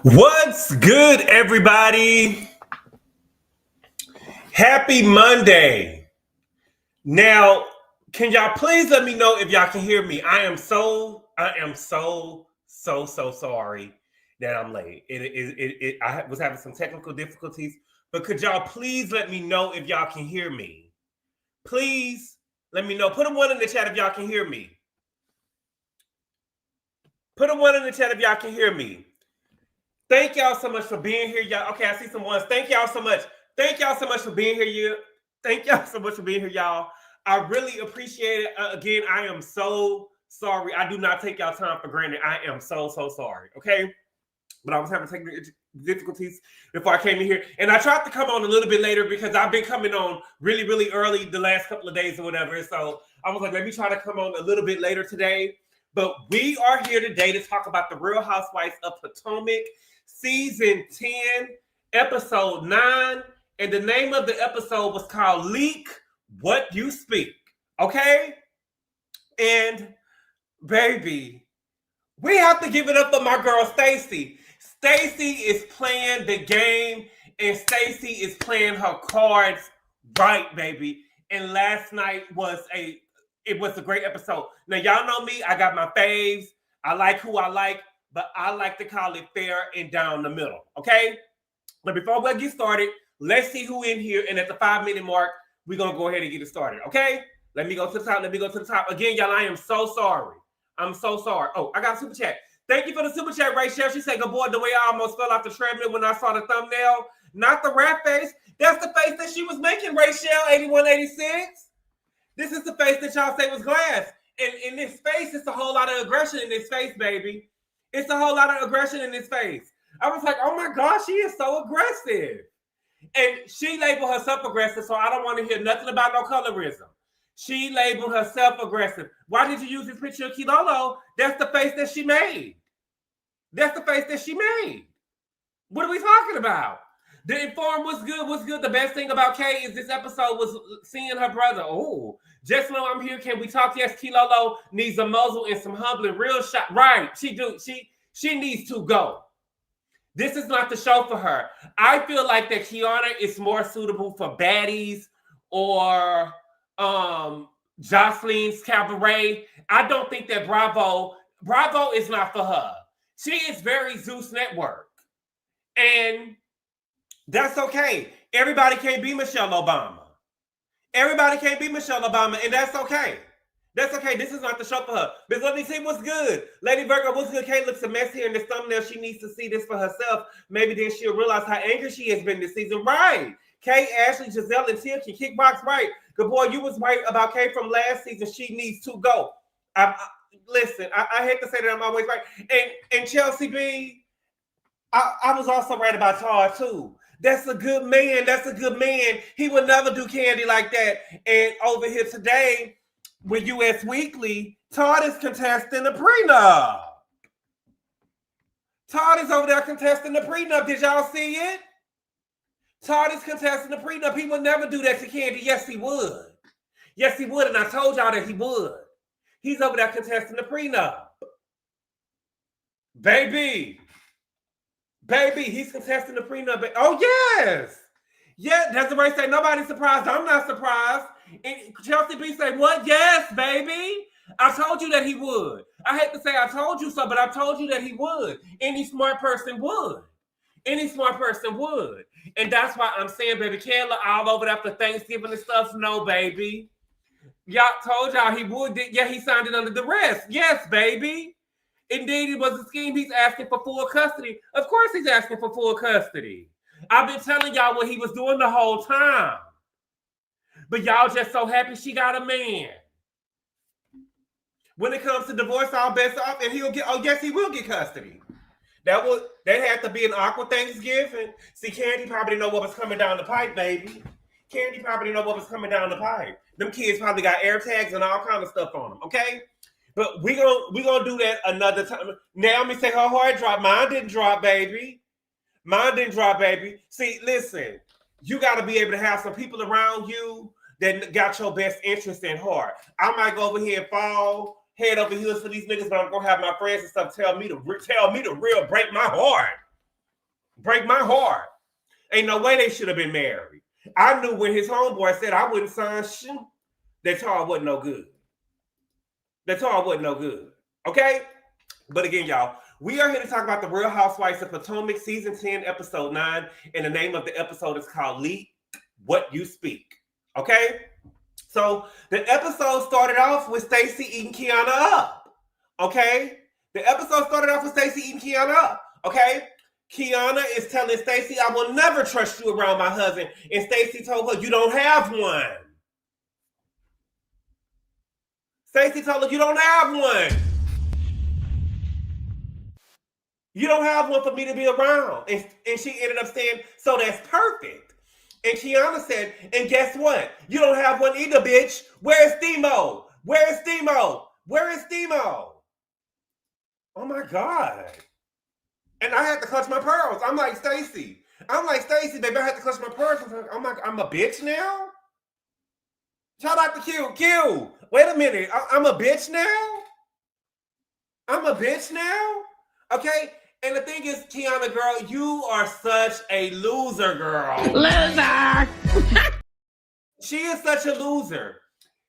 What's good, everybody? Happy Monday. Now, can y'all please let me know if y'all can hear me? I am so sorry that I'm late. I was having some technical difficulties, but could y'all please let me know if y'all can hear me? Please let me know. Put a 1 in the chat if y'all can hear me. Put a 1 in the chat if y'all can hear me. Thank y'all so much for being here, y'all. Okay, I see some ones. Thank y'all so much. Thank y'all so much for being here, Thank y'all so much for being here, y'all. I really appreciate it. Again, I am so sorry. I do not take y'all time for granted. I am so sorry, okay? But I was having technical difficulties before I came in here. And I tried to come on a little bit later because I've been coming on really early the last couple of days or whatever. So I was like, let me try to come on a little bit later today. But we are here today to talk about the Real Housewives of Potomac, Season 10, Episode 9. And the name of the episode was called Leak What You Speak. Okay? And, baby, we have to give it up for my girl, Stacy. Stacy is playing the game, and Stacy is playing her cards right, baby. And last night was a great episode. Now, y'all know me. I got my faves. I like who I like, but I like to call it fair and down the middle, okay? But before we get started, let's see who in here. And at the 5-minute mark, we're going to go ahead and get it started, okay? Let me go to the top. Again, y'all, I am so sorry. I'm so sorry. Oh, I got a super chat. Thank you for the super chat, Rachel. She said, GABOR, the way I almost fell off the treadmill when I saw the thumbnail. Not the rat face. That's the face that she was making, Rachel, 8186. This is the face that y'all say was glass. And in this face, it's a whole lot of aggression in this face, baby. It's a whole lot of aggression in this face. I was like, oh my gosh, she is so aggressive. And she labeled herself aggressive, so I don't want to hear nothing about no colorism. She labeled herself aggressive. Why did you use this picture of Kilolo? That's the face that she made. That's the face that she made. What are we talking about? The inform was good. The best thing about Kay is this episode was seeing her brother. Oh, just know I'm here. Can we talk? Yes, Kilolo needs a muzzle and some humbling. Real shot. Right. She needs to go. This is not the show for her. I feel like that Kiana is more suitable for baddies or Jocelyn's Cabaret. I don't think that Bravo is not for her. She is very ZEUS Network. And that's okay. Everybody can't be Michelle Obama. Everybody can't be Michelle Obama, and that's okay. That's okay. This is not the show for her. But let me see what's good. Lady Virgo, what's good? Kate looks a mess here in this thumbnail. She needs to see this for herself. Maybe then she'll realize how angry she has been this season. Right. Kay, Ashley, Gizelle, and Tia can kickbox right. GABOR, you was right about Kay from last season. She needs to go. Listen, I hate to say that I'm always right. And Chelsea B, I was also right about Todd too. That's a good man. That's a good man. He would never do candy like that. And over here today, with US Weekly, Todd is contesting the prenup. Todd is over there contesting the prenup. Did y'all see it? Todd is contesting the prenup. He would never do that to Candy. Yes, he would. Yes, he would. And I told y'all that he would. He's over there contesting the prenup. Baby, he's contesting the prenup. Oh, yes. Yeah, that's the way say nobody's surprised. I'm not surprised. And Chelsea B say, what? Yes, baby. I told you that he would. I hate to say I told you so, but I told you that he would. Any smart person would. Any smart person would. And that's why I'm saying, baby, Kayla all over after Thanksgiving and stuff. No, baby. Y'all told y'all he would. Yeah, he signed it under duress. Yes, baby. Indeed, it was a scheme. He's asking for full custody. Of course he's asking for full custody. I've been telling y'all what he was doing the whole time. But y'all just so happy she got a man. When it comes to divorce, all bets off, and he'll get, oh, yes, he will get custody. That had to be an awkward Thanksgiving. See, Candy probably know what was coming down the pipe, baby. Candy probably know what was coming down the pipe. Them kids probably got air tags and all kind of stuff on them, okay? But we gonna do that another time. Naomi say her heart dropped. Mine didn't drop, baby. Mine didn't drop, baby. See, listen, you got to be able to have some people around you that got your best interest in heart. I might go over here and fall head over heels for these niggas, but I'm gonna have my friends and stuff tell me the real break my heart. break my heart. Ain't no way they should have been married. I knew when his homeboy said I wouldn't sign shit, that Tar wasn't no good. That Tar wasn't no good. Okay? But again, y'all, we are here to talk about the Real Housewives of Potomac, season 10, episode 9. And the name of the episode is called Leak What You Speak. Okay? So the episode started off with Stacy eating Kiana up. Okay? The episode started off with Stacy eating Kiana up. Okay? Kiana is telling Stacy, I will never trust you around my husband. And Stacy told her, you don't have one. Stacy told her, you don't have one. You don't have one for me to be around. And she ended up saying, so that's perfect. And Kiana said, and guess what? You don't have one either, bitch. Where's Demo? Where's Demo? Where is Demo? Oh my God. And I had to clutch my pearls. I'm like, Stacy, baby, I had to clutch my pearls. I'm like, I'm a bitch now? Shout out to Q. Q, wait a minute. I'm a bitch now? I'm a bitch now? Okay? And the thing is, Kiana, girl, you are such a loser, girl. Loser! She is such a loser.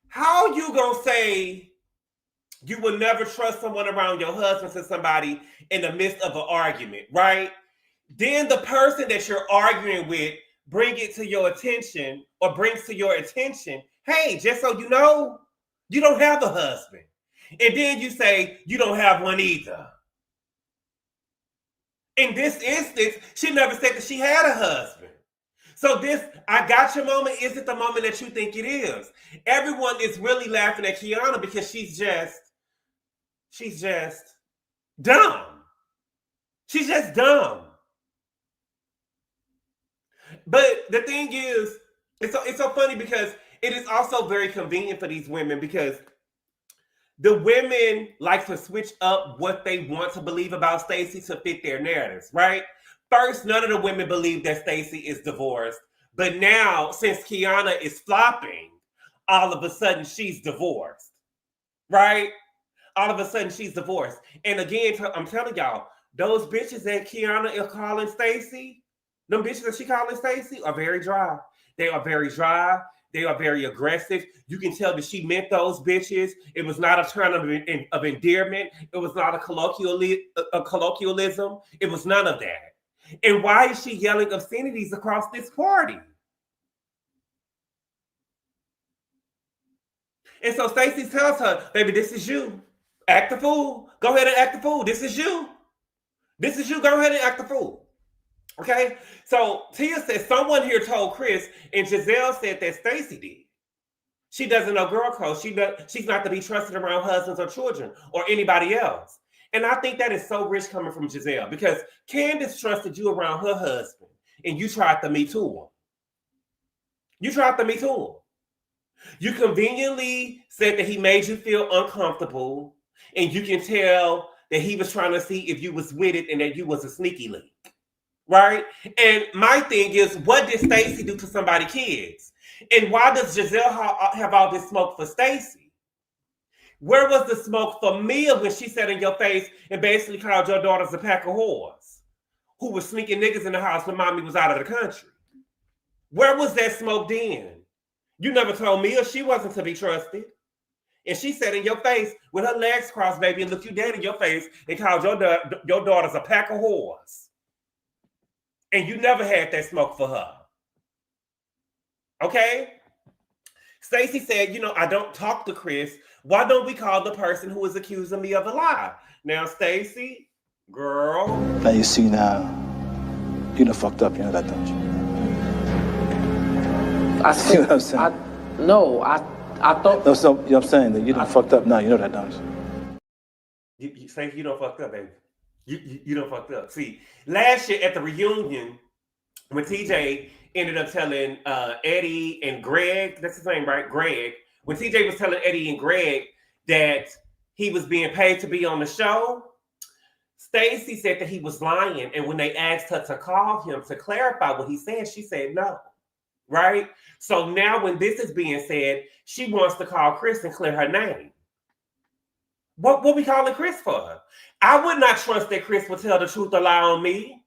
How you gonna say you will never trust someone around your husband to somebody in the midst of an argument, right? Then the person that you're arguing with brings to your attention, hey, just so you know, you don't have a husband. And then you say, you don't have one either. In this instance, she never said that she had a husband. So this, I got your moment, isn't the moment that you think it is. Everyone is really laughing at Kiana because she's just dumb. She's just dumb. But the thing is, it's so funny because it is also very convenient for these women because the women like to switch up what they want to believe about Stacy to fit their narratives, right? First, none of the women believe that Stacy is divorced. But now, since Kiana is flopping, all of a sudden she's divorced, right? All of a sudden she's divorced. And again, I'm telling y'all, those bitches that Kiana is calling Stacy, them bitches that she calling Stacy are very dry. They are very dry. They are very aggressive. You can tell that she meant those bitches. It was not a term of endearment. It was not a colloquialism. It was none of that. And why is she yelling obscenities across this party? And so Stacy tells her, baby, this is you. Act the fool. Go ahead and act the fool. This is you. This is you. Go ahead and act the fool. Okay? So Tia says someone here told Chris, and Gizelle said that Stacy did. She doesn't know girl code. She's not to be trusted around husbands or children or anybody else. And I think that is so rich coming from Gizelle because Candace trusted you around her husband and you tried to Me Too him. You tried to Me Too him. You conveniently said that he made you feel uncomfortable and you can tell that he was trying to see if you was with it and that you was a sneaky link. Right? And my thing is, what did Stacy do to somebody's kids? And why does Gizelle have all this smoke for Stacy? Where was the smoke for Mia when she said in your face and basically called your daughters a pack of whores who was sneaking niggas in the house when mommy was out of the country? Where was that smoke then? You never told Mia she wasn't to be trusted. And she said in your face with her legs crossed, baby, and looked you dead in your face and called your daughters a pack of whores. And you never had that smoke for her. Okay? Stacy said, I don't talk to Chris. Why don't we call the person who is accusing me of a lie? Now, Stacy, girl. Now you see now, you done fucked up, you know that, don't you? I see what I'm saying? I thought... No, so, you know what I'm saying? That you done fucked up now, you know that, don't you? Stacy, you done fucked up, baby. You done fucked up. See, last year at the reunion, when TJ ended up telling Eddie and Greg, that's his name, right? Greg. When TJ was telling Eddie and Greg that he was being paid to be on the show, Stacy said that he was lying. And when they asked her to call him to clarify what he said, she said no. Right? So now when this is being said, she wants to call Chris and clear her name. What we calling Chris for? I would not trust that Chris would tell the truth or lie on me.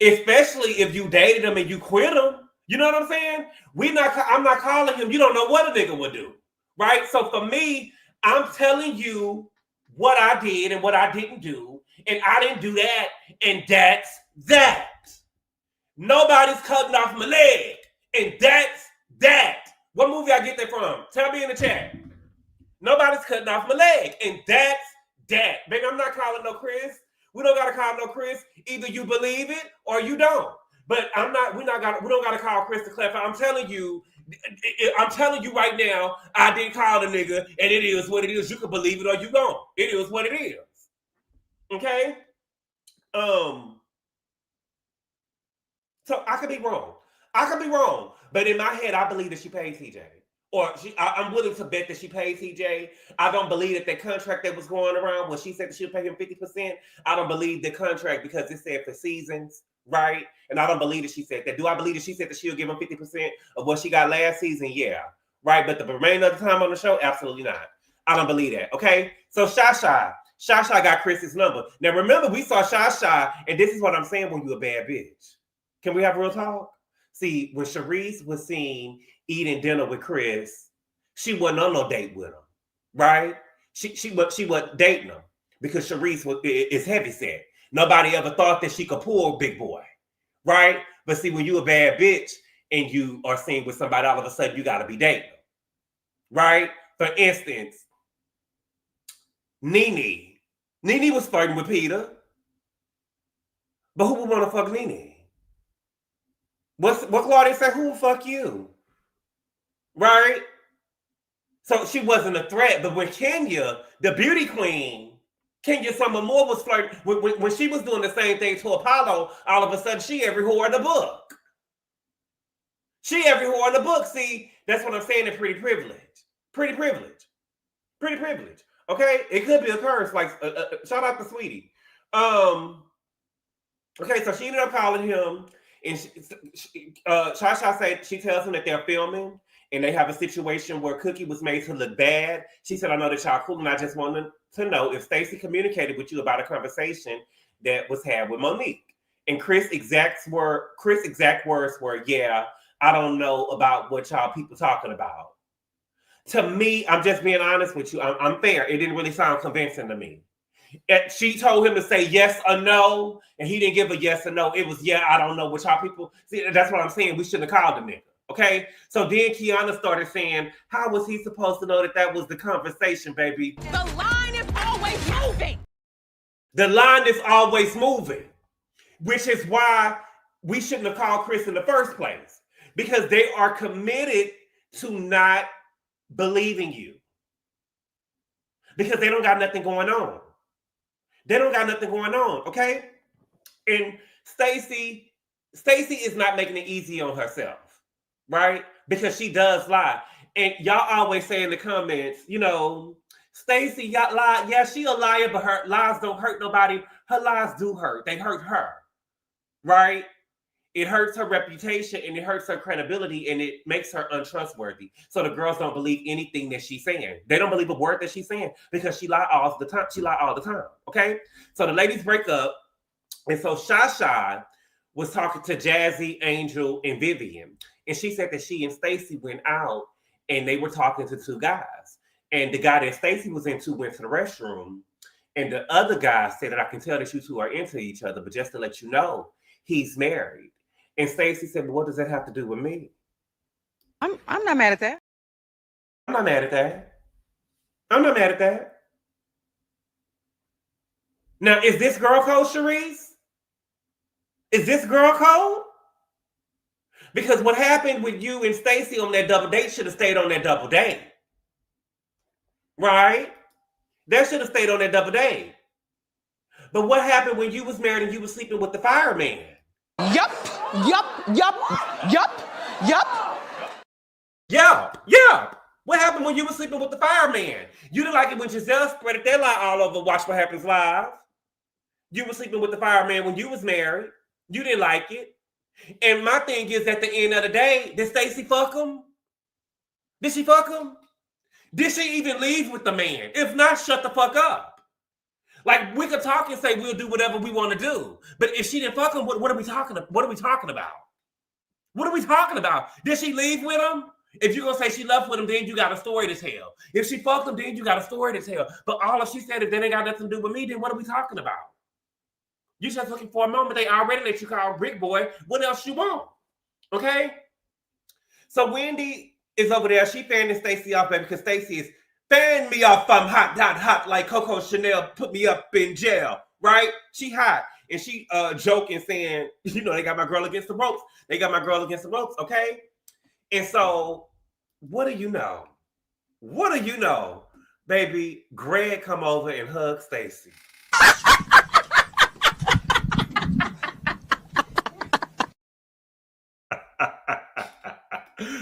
Especially if you dated him and you quit him. You know what I'm saying? I'm not calling him. You don't know what a nigga would do. Right? So for me, I'm telling you what I did and what I didn't do. And I didn't do that. And that's that. Nobody's cutting off my leg. And that's that. What movie I get that from? Tell me in the chat. Nobody's cutting off my leg. And that's that. Baby, I'm not calling no Chris. We don't gotta call no Chris. Either you believe it or you don't. But we don't gotta call Chris to clarify. I'm telling you right now, I didn't call the nigga, and it is what it is. You can believe it or you don't. It is what it is. Okay? So I could be wrong. But in my head, I believe that she paid TJ. Or I'm willing to bet that she paid TJ. I don't believe that contract that was going around when she said that she'll pay him 50%. I don't believe the contract because it said for seasons, right? And I don't believe that she said that. Do I believe that she said that she'll give him 50% of what she got last season? Yeah, right. But the remainder of the time on the show, absolutely not. I don't believe that. Okay. So Shasha got Chris's number. Now remember, we saw Shasha, and this is what I'm saying when you a bad bitch. Can we have real talk? See, when Sharice was seen eating dinner with Chris, she wasn't on no date with him, right? She wasn't dating him because Sharice is heavyset. Nobody ever thought that she could pull Big Boy, right? But see, when you a bad bitch and you are seen with somebody, all of a sudden you got to be dating them, right? For instance, Nene was flirting with Peter, but who would want to fuck Nene? What Claudia said? Who will fuck you? Right? So she wasn't a threat. But when Kenya, the beauty queen, Kenya Summer Moore was flirting, when she was doing the same thing to Apollo, all of a sudden she every whore in the book. She every whore in the book. See, that's what I'm saying in pretty privilege. Pretty privilege. Okay? It could be a curse. Like, shout out to Sweetie. Okay, so she ended up calling him. And Shasha said she tells him that they're filming and they have a situation where Cookie was made to look bad. She said, I know that y'all cool, and I just wanted to know if Stacy communicated with you about a conversation that was had with Monique. And Chris' exact words were, yeah, I don't know about what y'all people talking about. To me, I'm just being honest with you. I'm fair. It didn't really sound convincing to me. And she told him to say yes or no, and he didn't give a yes or no. It was, yeah, I don't know what y'all people... See, that's what I'm saying. We shouldn't have called the nigga, okay? So then Kiana started saying, how was he supposed to know that was the conversation, baby? The line is always moving. The line is always moving, which is why we shouldn't have called Chris in the first place, because they are committed to not believing you because they don't got nothing going on. Okay? And Stacey is not making it easy on herself, right? Because she does lie. And y'all always say in the comments, you know, Stacey, y'all lie. Yeah, she a liar, but her lies don't hurt nobody. Her lies do hurt. They hurt her, right? It hurts her reputation and it hurts her credibility and it makes her untrustworthy. So the girls don't believe anything that she's saying. They don't believe a word that she's saying because she lies all the time. Okay? So the ladies break up. And so Shasha was talking to Jazzy, Angel, and Vivian. And she said that she and Stacy went out and they were talking to two guys. And the guy that Stacy was into went to the restroom. And the other guy said that I can tell that you two are into each other, but just to let you know, he's married. And Stacy said, well, what does that have to do with me? I'm not mad at that. I'm not mad at that. Now, is this girl code, Sharice? Is this girl code? Because what happened with you and Stacy on that double date should have stayed on that double date. Right? That should have stayed on that double date. But what happened when you was married and you was sleeping with the fireman? Yup. Yeah. What happened when you were sleeping with the fireman? You didn't like it when Gizelle spread their lie all over Watch What Happens Live. You were sleeping with the fireman when you was married. You didn't like it. And my thing is, at the end of the day, did Stacy fuck him? Did she fuck him? Did she even leave with the man? If not, shut the fuck up. Like, we could talk and say we'll do whatever we want to do. But if she didn't fuck him, what are we talking about? What are we talking about? What are we talking about? Did she leave with him? If you're going to say she left with him, then you got a story to tell. If she fucked him, then you got a story to tell. But all of she said is, then ain't got nothing to do with me, then what are we talking about? You just looking for a moment. They already let you call Rick Boy. What else you want? Okay? So Wendy is over there. She fanning Stacey off, baby, because Stacey is fanning me off. I'm hot, like Coco Chanel put me up in jail, right? She hot. And she joking, saying, you know, they got my girl against the ropes. They got my girl against the ropes, okay? And so, what do you know? What do you know? Baby, Greg come over and hug Stacey.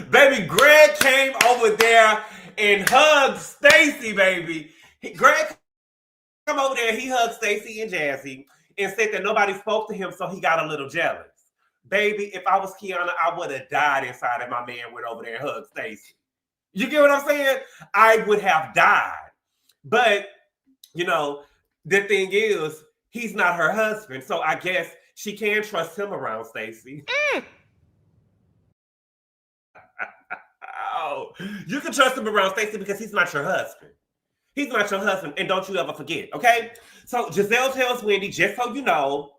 Baby, Greg came over there and hugged Stacey, baby. Greg come over there, he hugged Stacey and Jazzy and said that nobody spoke to him, so he got a little jealous. Baby, if I was Kiana, I would have died inside if my man went over there and hugged Stacey. You get what I'm saying? I would have died. But, you know, the thing is, he's not her husband, so I guess she can trust him around Stacey. Oh, you can trust him around Stacey because he's not your husband. He's not your husband, and don't you ever forget, okay? So Gizelle tells Wendy, just so you know,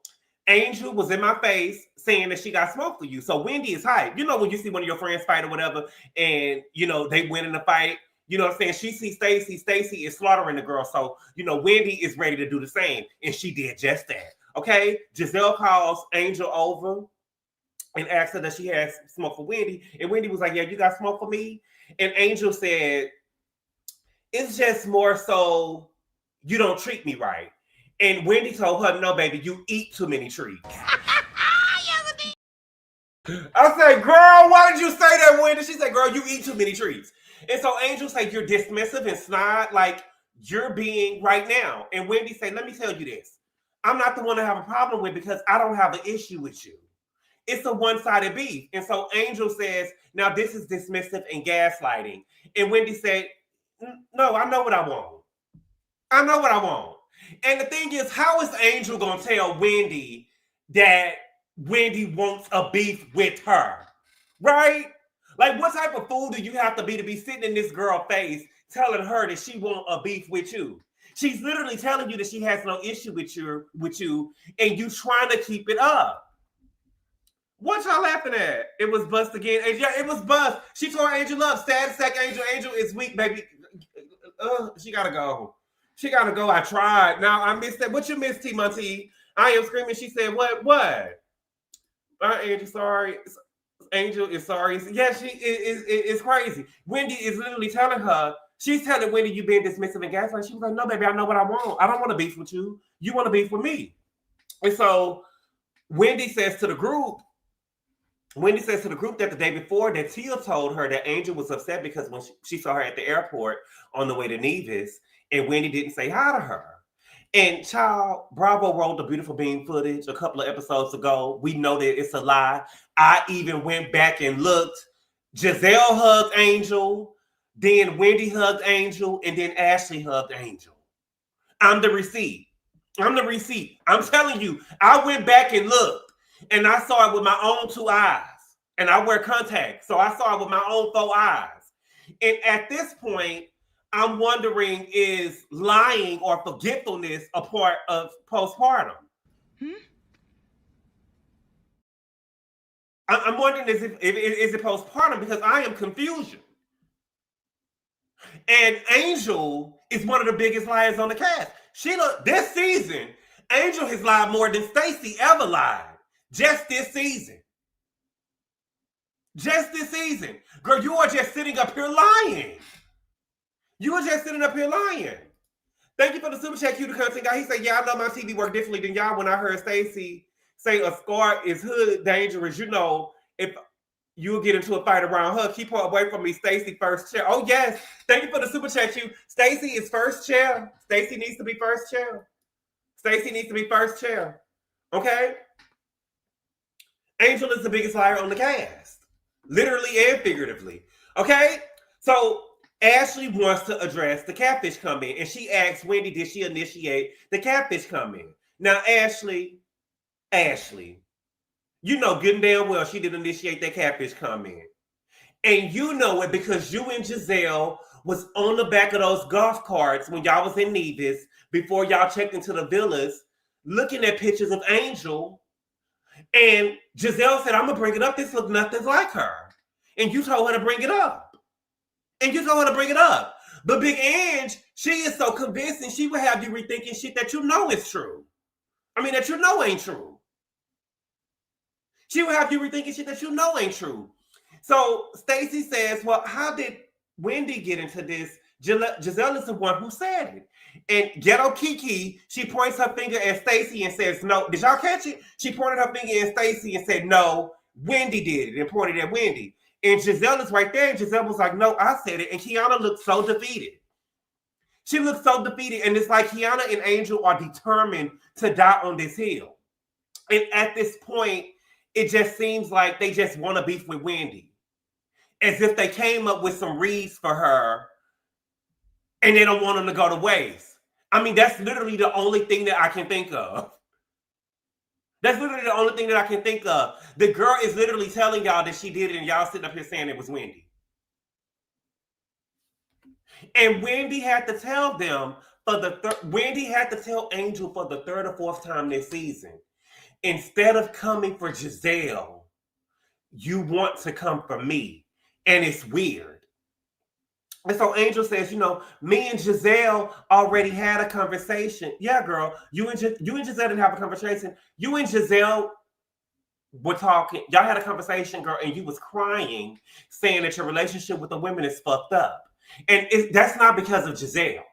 Angel was in my face saying that she got smoke for you. So Wendy is hype. You know when you see one of your friends fight or whatever, and, you know, they win in the fight, you know what I'm saying? She sees Stacey. Stacey is slaughtering the girl. So, you know, Wendy is ready to do the same, and she did just that, okay? Gizelle calls Angel over and asked her that she has smoke for Wendy. And Wendy was like, yeah, you got smoke for me? And Angel said, it's just more so you don't treat me right. And Wendy told her, no, baby, you eat too many treats. I said, girl, why did you say that, Wendy? She said, girl, you eat too many treats. And so Angel said, you're dismissive and snide like you're being right now. And Wendy said, let me tell you this. I'm not the one to have a problem with because I don't have an issue with you. It's a one-sided beef. And so Angel says, now this is dismissive and gaslighting. And Wendy said, no, I know what I want. I know what I want. And the thing is, how is Angel going to tell Wendy that Wendy wants a beef with her? Right? Like, what type of fool do you have to be sitting in this girl's face telling her that she wants a beef with you? She's literally telling you that she has no issue with you, and you trying to keep it up. What y'all laughing at? It was bust again. And yeah, it was bust. She tore Angel up. Status sack Angel. Angel is weak, baby. She gotta go. She gotta go. I tried. Now I missed that. What you missed, T Monty? I am screaming. She said, what? Angel, sorry. Angel is sorry. Yeah, she is crazy. Wendy is literally telling her, she's telling Wendy, you being dismissive and gaslighting. She was like, no, baby, I know what I want. I don't want to beef with you. You want to beef with me. And so Wendy says to the group that the day before that Tia told her that Angel was upset because when she saw her at the airport on the way to Nevis, and Wendy didn't say hi to her. And child, Bravo rolled the beautiful bean footage a couple of episodes ago. We know that it's a lie. I even went back and looked. Gizelle hugged Angel, then Wendy hugged Angel, and then Ashley hugged Angel. I'm the receipt. I'm telling you, I went back and looked, and I saw it with my own 2 eyes. And I wear contacts, so I saw it with my own 4 eyes. And at this point, I'm wondering, is lying or forgetfulness a part of postpartum? I'm wondering, is it postpartum? Because I am confusion. And Angel is one of the biggest liars on the cast. This season, Angel has lied more than Stacey ever lied. Just this season. Just this season. Girl, you are just sitting up here lying. You were just sitting up here lying. Thank you for the super chat, cue the content guy. He said, yeah, I know my TV work differently than y'all. When I heard Stacey say a scar is hood dangerous, you know, if you'll get into a fight around her, keep her away from me. Stacey first chair. Oh, yes. Thank you for the super chat, you. Stacey is first chair. Stacey needs to be first chair. Stacey needs to be first chair. Okay? Angel is the biggest liar on the cast. Literally and figuratively. Okay? So Ashley wants to address the catfish comment, and she asks Wendy, did she initiate the catfish comment? Now, Ashley, you know good and damn well she didn't initiate that catfish comment. And you know it because you and Gizelle was on the back of those golf carts when y'all was in Nevis before y'all checked into the villas, looking at pictures of Angel. And Gizelle said, I'm going to bring it up. This looks nothing like her. And you told her to bring it up. But Big Ange, she is so convincing, she will have you rethinking shit that you know is true. I mean, that you know ain't true. She will have you rethinking shit that you know ain't true. So Stacey says, well, how did Wendy get into this? Gizelle is the one who said it. And Ghetto Kiki, she points her finger at Stacey and says, no. Did y'all catch it? She pointed her finger at Stacey and said, no, Wendy did it, and pointed at Wendy. And Gizelle is right there, and Gizelle was like, no, I said it. And Kiana looked so defeated. She looked so defeated, and it's like Kiana and Angel are determined to die on this hill. And at this point, it just seems like they just want to beef with Wendy. As if they came up with some reads for her, and they don't want them to go to waste. I mean, that's literally the only thing that I can think of. That's literally the only thing that I can think of. The girl is literally telling y'all that she did it, and y'all sitting up here saying it was Wendy. And Wendy had to tell them Wendy had to tell Angel for the third or fourth time this season, instead of coming for Gizelle, you want to come for me. And it's weird. And so Angel says, you know, me and Gizelle already had a conversation. Yeah, girl, you and Gizelle didn't have a conversation. You and Gizelle were talking. Y'all had a conversation, girl, and you was crying, saying that your relationship with the women is fucked up. And that's not because of Gizelle.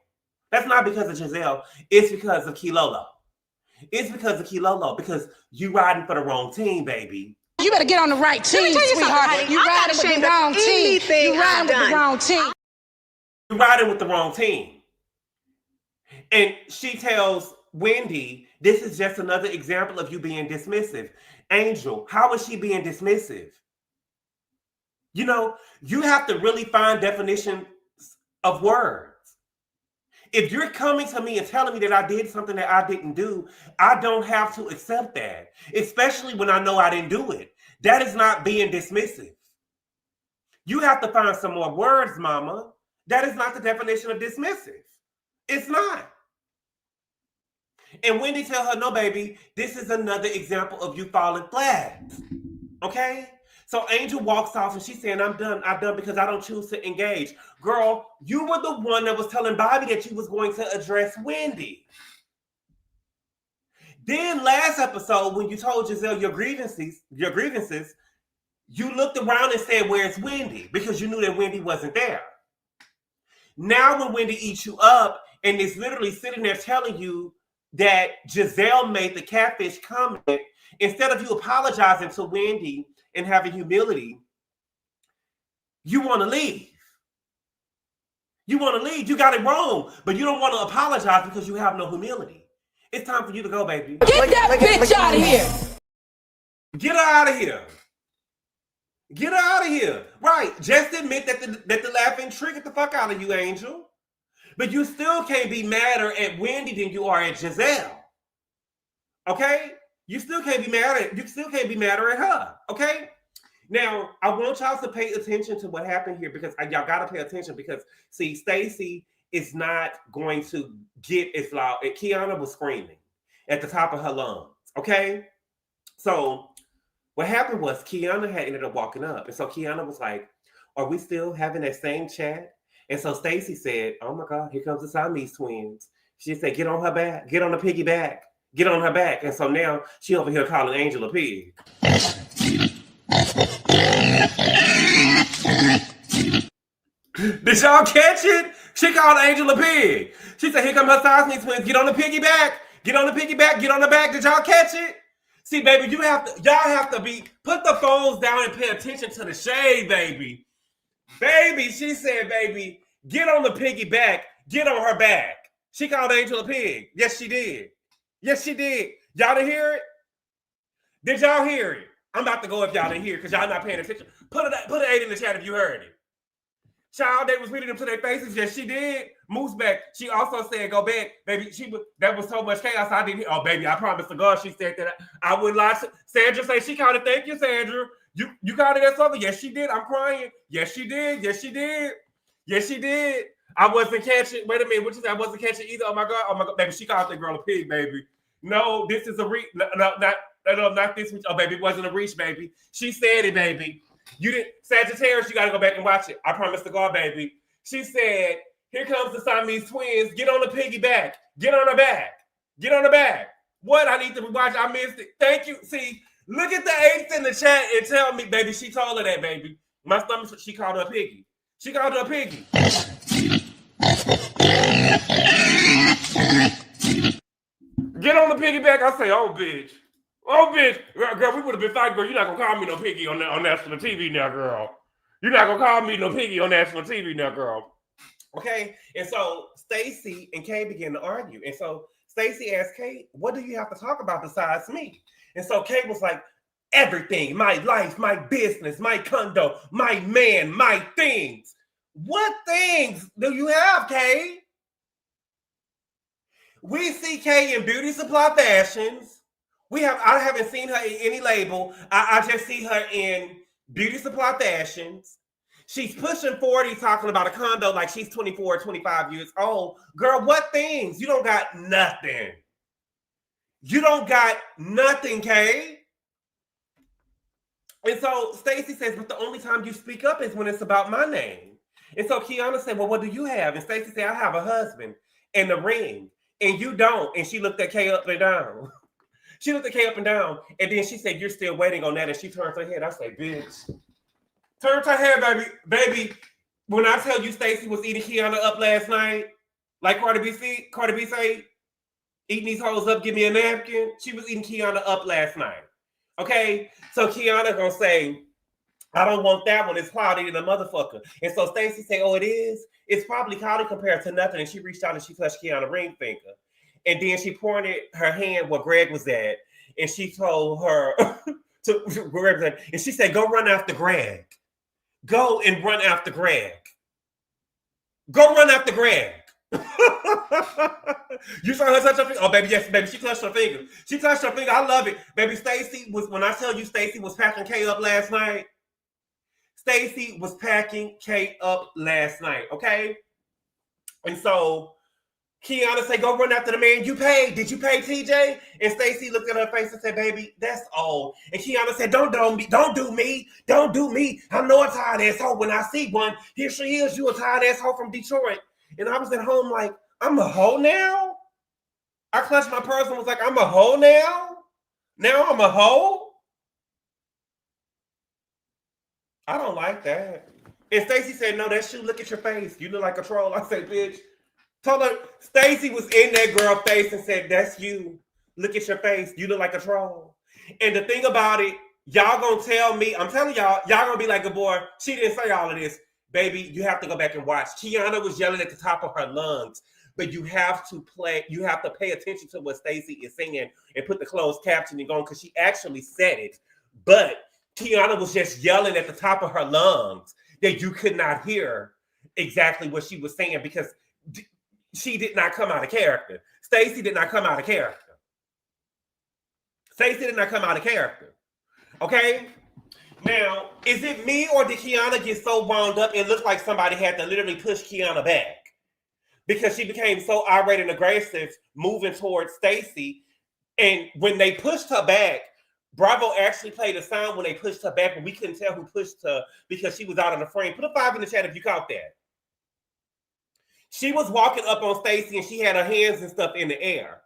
That's not because of Gizelle. It's because of Kilolo. It's because of Kilolo, because you riding for the wrong team, baby. You better get on the right team, sweetheart. You riding with the wrong team. You riding with the wrong team. You're riding with the wrong team. And she tells Wendy, this is just another example of you being dismissive. Angel, how is she being dismissive? You know, you have to really find definitions of words. If you're coming to me and telling me that I did something that I didn't do, I don't have to accept that, especially when I know I didn't do it. That is not being dismissive. You have to find some more words, mama. That is not the definition of dismissive. It's not. And Wendy tell her, no, baby, this is another example of you falling flat. Okay? So Angel walks off and she's saying, I'm done because I don't choose to engage. Girl, you were the one that was telling Bobby that you was going to address Wendy. Then last episode, when you told Gizelle your grievances, you looked around and said, where's Wendy? Because you knew that Wendy wasn't there. Now when Wendy eats you up and is literally sitting there telling you that Gizelle made the catfish comment, instead of you apologizing to Wendy and having humility, you want to leave. You want to leave. You got it wrong, but you don't want to apologize because you have no humility. It's time for you to go, baby. Get that bitch out of here. Get her out of here. Get her out of here. Right. Just admit that the laughing triggered the fuck out of you, Angel. But you still can't be madder at Wendy than you are at Gizelle. Okay? You still can't be madder at her. Okay? Now, I want y'all to pay attention to what happened here, because y'all gotta pay attention, because see, Stacey is not going to get as loud. Kiana was screaming at the top of her lungs. Okay? So what happened was Kiana had ended up walking up. And so Kiana was like, are we still having that same chat? And so Stacey said, oh my God, here comes the Siamese twins. She said, get on her back, get on the piggy back, get on her back. And so now she over here calling Angel a pig. Did y'all catch it? She called Angel a pig. She said, here come her Siamese twins, get on the piggy back, get on the piggy back, get on the back. Did y'all catch it? See, baby, y'all have to put the phones down and pay attention to the shade, baby. Baby, she said, baby, get on the piggy back, get on her back. She called Angel a pig. Yes, she did. Yes, she did. Y'all didn't hear it? Did y'all hear it? I'm about to go if y'all didn't hear it because y'all not paying attention. Put an 8 in the chat if you heard it. Child, they was reading them to their faces. Yes, she did. Moose back. She also said, go back, baby. That was so much chaos. I didn't hear. Oh, baby, I promise to God, she said that. I wouldn't lie. Sandra say she called it. Thank you, Sandra. You called it that something. Yes, she did. I'm crying. Yes, she did. Yes, she did. Yes, she did. I wasn't catching. Wait a minute. What you say? I wasn't catching either. Oh my God, baby. She called that girl a pig, baby. No, this is a reach. No, not this reach. Oh, baby, it wasn't a reach, baby. She said it, baby. You didn't, Sagittarius, you got to go back and watch it. I promise to God, baby. She said, here comes the Siamese twins. Get on the piggyback. Get on the back. Get on the back. What? I need to rewatch. I missed it. Thank you. See, look at the eights in the chat and tell me, baby, she told her that, baby. My stomach, she called her a piggy. She called her a piggy. Get on the piggyback. I say, oh, bitch. Oh, bitch. Girl, we would have been fighting, girl. You're not going to call me no piggy on national TV now, girl. You're not going to call me no piggy on national TV now, girl. Okay? And so Stacy and Kay began to argue. And so Stacy asked Kay, what do you have to talk about besides me? And so Kay was like, everything. My life, my business, my condo, my man, my things. What things do you have, Kay? We see Kay in beauty supply fashions. I haven't seen her in any label. I just see her in beauty supply fashions. She's pushing 40, talking about a condo like she's 24, 25 years old. Girl, what things? You don't got nothing. You don't got nothing, Kay. And so Stacy says, but the only time you speak up is when it's about my name. And so Kiana said, well, what do you have? And Stacy said, I have a husband and a ring. And you don't. And she looked at Kay up and down. She looked at Kay up and down, and then she said, you're still waiting on that, and she turns her head. I say, bitch. Turns her head, baby. Baby, when I tell you Stacy was eating Kiana up last night, like Cardi B say, eating these hoes up, give me a napkin. She was eating Kiana up last night. Okay? So Kiana gonna say, I don't want that one. It's cloudy than a motherfucker. And so Stacy say, oh, it is? It's probably cloudy compared to nothing. And she reached out and she touched Kiana's ring finger. And then she pointed her hand where Greg was at, and she told her to Greg was at, and she said, "Go run after Greg. Go and run after Greg. Go run after Greg." You saw her touch her finger? Oh, baby, yes, baby. She touched her finger. She touched her finger. I love it, baby. Stacy was, when I tell you, Stacy was packing Kay up last night. Stacy was packing Kay up last night. Okay, and so Kiana said, go run after the man you paid. Did you pay TJ? And Stacy looked at her face and said, baby, that's old. And Kiana said, don't do me. Don't do me. Don't do me. I know a tired asshole. When I see one, here she is. You a tired asshole from Detroit. And I was at home like, I'm a hoe now? I clutched my purse and was like, I'm a hoe now? Now I'm a hoe? I don't like that. And Stacy said, no, that's you. Look at your face. You look like a troll. I said, bitch. Told her, Stacy was in that girl's face and said, that's you. Look at your face. You look like a troll. And the thing about it, y'all gonna tell me, I'm telling y'all gonna be like, GABOR, she didn't say all of this. Baby, you have to go back and watch. Kiana was yelling at the top of her lungs, but you have to pay attention to what Stacy is saying and put the closed captioning on, because she actually said it. But Kiana was just yelling at the top of her lungs that you could not hear exactly what she was saying, because she did not come out of character. Stacy did not come out of character. Stacy did not come out of character. Okay? Now, is it me, or did Kiana get so wound up it looked like somebody had to literally push Kiana back? Because she became so irate and aggressive moving towards Stacy. And when they pushed her back, Bravo actually played a sound when they pushed her back, but we couldn't tell who pushed her because she was out of the frame. Put a 5 in the chat if you caught that. She was walking up on Stacy and she had her hands and stuff in the air.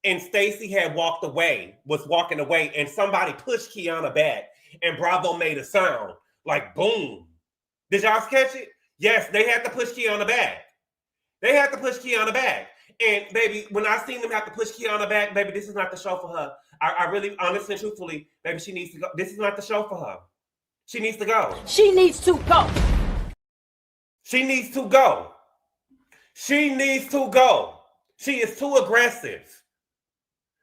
And Stacy had walked away, was walking away, and somebody pushed Kiana back. And Bravo made a sound like boom. Did y'all catch it? Yes, they had to push Kiana back. They had to push Kiana back. And baby, when I seen them have to push Kiana back, baby, this is not the show for her. I really, honestly and truthfully, baby, she needs to go. This is not the show for her. She needs to go. She needs to go. She needs to go. She needs to go. She is too aggressive.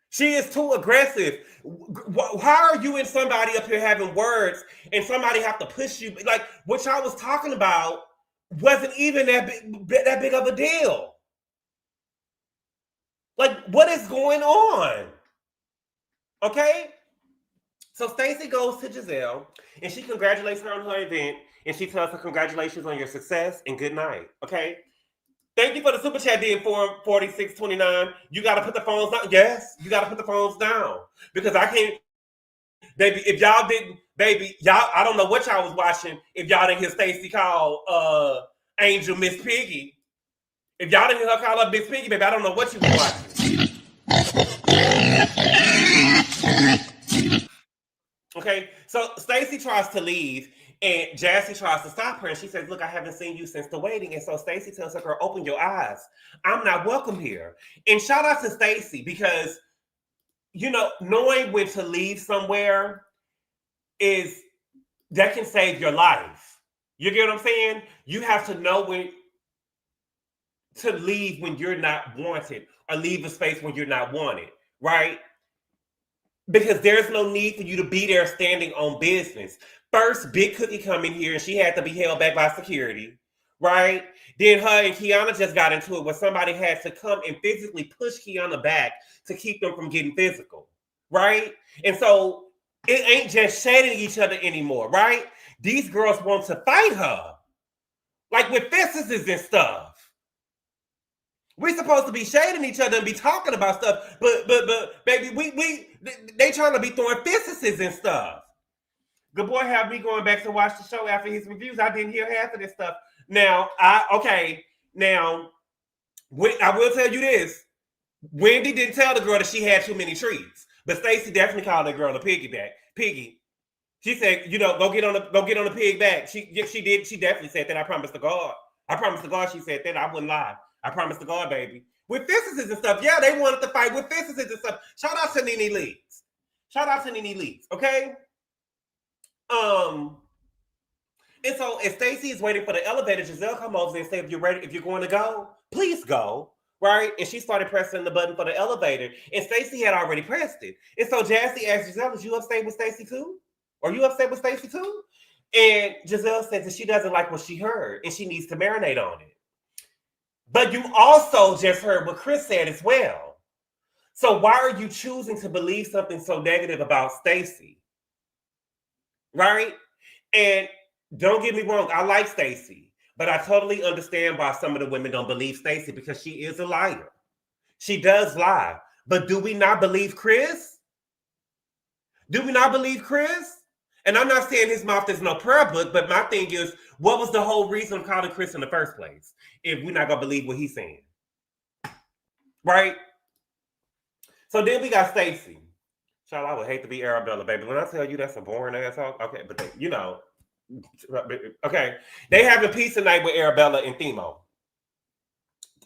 She is too aggressive. How are you and somebody up here having words and somebody have to push you? Like what y'all was talking about wasn't even that big of a deal. Like, what is going on? Okay? So Stacy goes to Gizelle and she congratulates her on her event and she tells her congratulations on your success and good night. Okay? Thank you for the super chat, DM 44629. You gotta put the phones down. Yes, you gotta put the phones down. Because I can't, baby, if y'all didn't, baby, y'all, I don't know what y'all was watching if y'all didn't hear Stacy call Angel Miss Piggy. If y'all didn't hear her call up Miss Piggy, baby, I don't know what you was watching. Okay, so Stacy tries to leave and Jassy tries to stop her and she says, look, I haven't seen you since the wedding. And so Stacy tells her, girl, open your eyes. I'm not welcome here. And shout out to Stacy because, you know, knowing when to leave somewhere that can save your life. You get what I'm saying? You have to know when to leave when you're not wanted or leave a space when you're not wanted, right? Because there's no need for you to be there standing on business. First, Big Cookie come in here and she had to be held back by security, right? Then her and Kiana just got into it where somebody had to come and physically push Kiana back to keep them from getting physical, right? And so it ain't just shading each other anymore, right? These girls want to fight her, like with fists and stuff. We're supposed to be shading each other and be talking about stuff, but baby, they trying to be throwing fists and stuff. GABOR had me going back to watch the show after his reviews. I didn't hear half of this stuff. Now, I will tell you this. Wendy didn't tell the girl that she had too many treats, but Stacy definitely called that girl a piggy. She said, you know, go get on the pig back. She did. She definitely said that. I promise to God. She said that. I wouldn't lie. I promise to God, baby. With fists and stuff. Yeah, they wanted to fight with fists and stuff. Shout out to Nene Leeds. Okay? And so as Stacy is waiting for the elevator, Gizelle come over and say, if you're ready, if you're going to go, please go. Right? And she started pressing the button for the elevator. And Stacy had already pressed it. And so Jassy asked Gizelle, is you upset with Stacy too? Are you upset with Stacy too? And Gizelle says that she doesn't like what she heard and she needs to marinate on it. But you also just heard what Chris said as well. So why are you choosing to believe something so negative about Stacy? Right? And don't get me wrong, I like Stacy, but I totally understand why some of the women don't believe Stacy because she is a liar. She does lie. But do we not believe Chris? Do we not believe Chris? And I'm not saying his mouth is no prayer book, but my thing is, what was the whole reason of calling Chris in the first place? If we're not going to believe what he's saying. Right? So then we got Stacy. Child, I would hate to be Arabella, baby. When I tell you that's a boring asshole, okay, but they, you know, okay. They having pizza night with Arabella and Themo.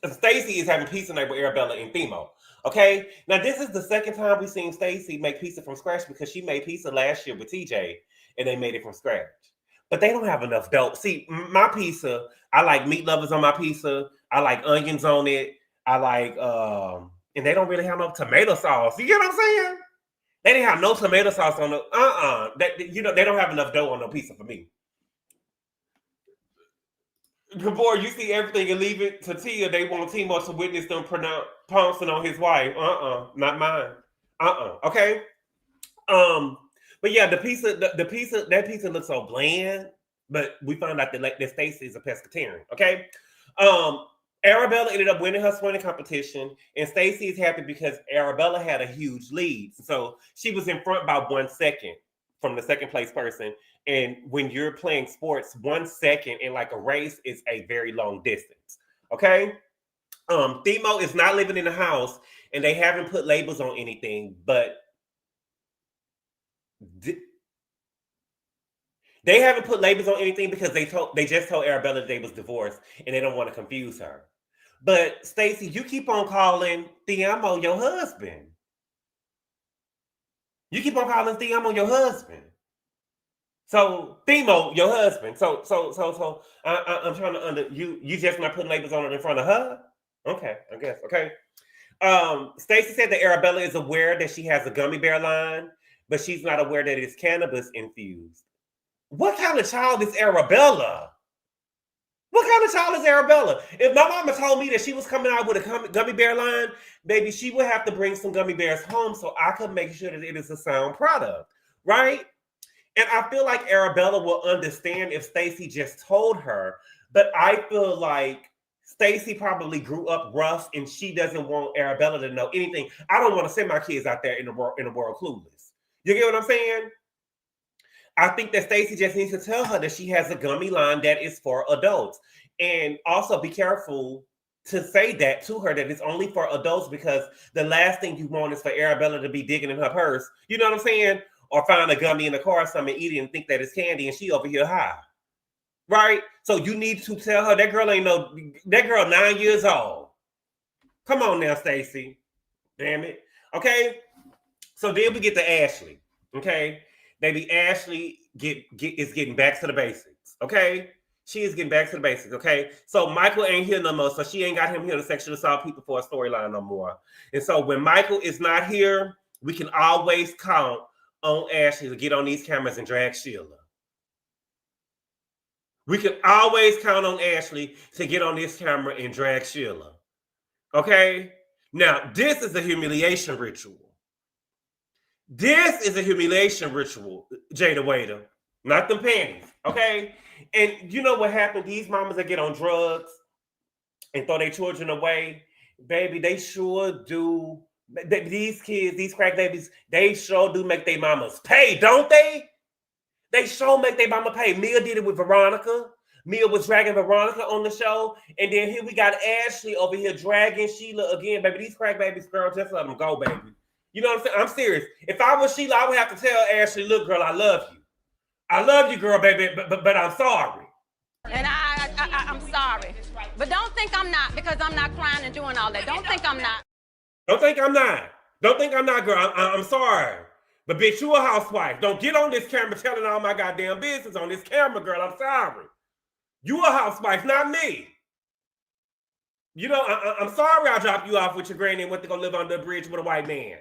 Stacy is having pizza night with Arabella and Themo. Okay, now this is the second time we've seen Stacy make pizza from scratch because she made pizza last year with TJ and they made it from scratch. But they don't have enough dough. See, my pizza, I like meat lovers on my pizza. I like onions on it. I like, and they don't really have no tomato sauce. You get what I'm saying? They didn't have no tomato sauce on the, you know, they don't have enough dough on no pizza for me. GABOR, you see everything and leave it to Tia. They want Timo to witness them pouncing on his wife. Not mine. Okay. But yeah, that pizza looks so bland. But we found out that Stacy is a pescatarian. Okay. Arabella ended up winning her swimming competition, and Stacy is happy because Arabella had a huge lead. So she was in front by 1 second from the second place person. And when you're playing sports, 1 second in like a race is a very long distance. Okay. Themo is not living in the house and they haven't put labels on anything, but they haven't put labels on anything because they just told Arabella that they was divorced and they don't want to confuse her. But Stacy, you keep on calling Themo your husband. You keep on calling Themo your husband. So Themo, your husband. So I'm trying to you just not putting labels on it in front of her? Okay, I guess. Okay. Stacy said that Arabella is aware that she has a gummy bear line, but she's not aware that it's cannabis infused. What kind of child is Arabella? What kind of child is Arabella? If my mama told me that she was coming out with a gummy bear line, baby, she would have to bring some gummy bears home so I could make sure that it is a sound product, right? And I feel like Arabella will understand if Stacey just told her, but I feel like Stacey probably grew up rough and she doesn't want Arabella to know anything. I don't want to send my kids out there in the world clueless. You get what I'm saying? I think that Stacey just needs to tell her that she has a gummy line that is for adults. And also be careful to say that to her, that it's only for adults, because the last thing you want is for Arabella to be digging in her purse. You know what I'm saying? Or find a gummy in the car or something, eat it and think that it's candy and she over here high. Right? So you need to tell her that girl 9 years old. Come on now, Stacey. Damn it. Okay. So then we get to Ashley. Okay. Baby Ashley is getting back to the basics. Okay. She is getting back to the basics. Okay. So Michael ain't here no more. So she ain't got him here to sexually assault people for a storyline no more. And so when Michael is not here, we can always count on Ashley to get on these cameras and drag Sheila. We can always count on Ashley to get on this camera and drag Sheila. Okay? Now, this is a humiliation ritual. This is a humiliation ritual, Jada Waiter. Not them panties. Okay? And you know what happened? These mamas that get on drugs and throw their children away, baby, they sure do. These kids, these crack babies, they sure do make their mamas pay, don't they? They sure make their mama pay. Mia did it with Veronica. Mia was dragging Veronica on the show. And then here we got Ashley over here dragging Sheila again. Baby, these crack babies, girl, just let them go, baby. You know what I'm saying? I'm serious. If I was Sheila, I would have to tell Ashley, look, girl, I love you. I love you, girl, baby, but I'm sorry. And I'm sorry. But don't think I'm not, because I'm not crying and doing all that. Don't think I'm not. Don't think I'm not. Don't think I'm not, girl. I'm sorry. But bitch, you a housewife. Don't get on this camera telling all my goddamn business on this camera, girl. I'm sorry. You a housewife, not me. You know, I'm sorry I dropped you off with your granny and went to go live under a bridge with a white man.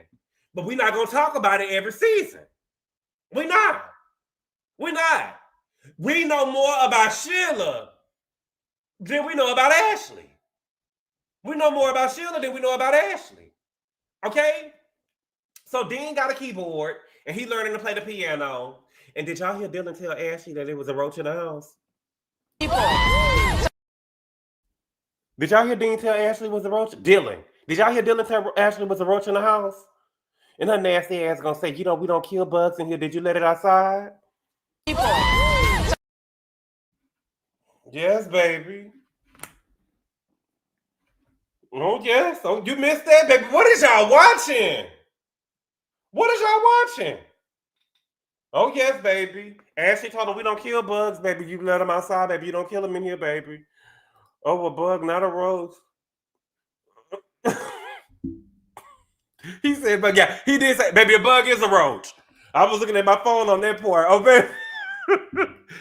But we're not going to talk about it every season. We're not. We're not. We know more about Sheila than we know about Ashley. We know more about Sheila than we know about Ashley. Okay? So Dean got a keyboard and he learning to play the piano. And did y'all hear Dylan tell Ashley that it was a roach in the house? Did y'all hear Dean tell Ashley was a roach? Dylan. Did y'all hear Dylan tell Ashley was a roach in the house? And her nasty ass gonna say, you know, we don't kill bugs in here. Did you let it outside? Yes, baby. Oh, yes. Oh, you missed that, baby. What is y'all watching? What is y'all watching? Oh, yes, baby. Ashley told her we don't kill bugs, baby. You let them outside, baby. You don't kill them in here, baby. Oh, a bug, not a rose. He said, but yeah, he did say, baby, a bug is a roach. I was looking at my phone on that part. Oh, baby.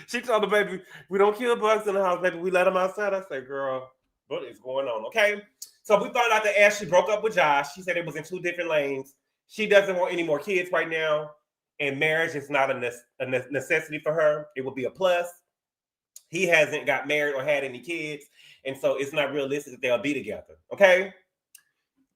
She told the baby, we don't kill bugs in the house, baby. We let them outside. I said, girl, what is going on? Okay. So we found out that Ashley broke up with Josh. She said it was in two different lanes. She doesn't want any more kids right now. And marriage is not a necessity for her. It would be a plus. He hasn't got married or had any kids. And so it's not realistic that they'll be together. Okay.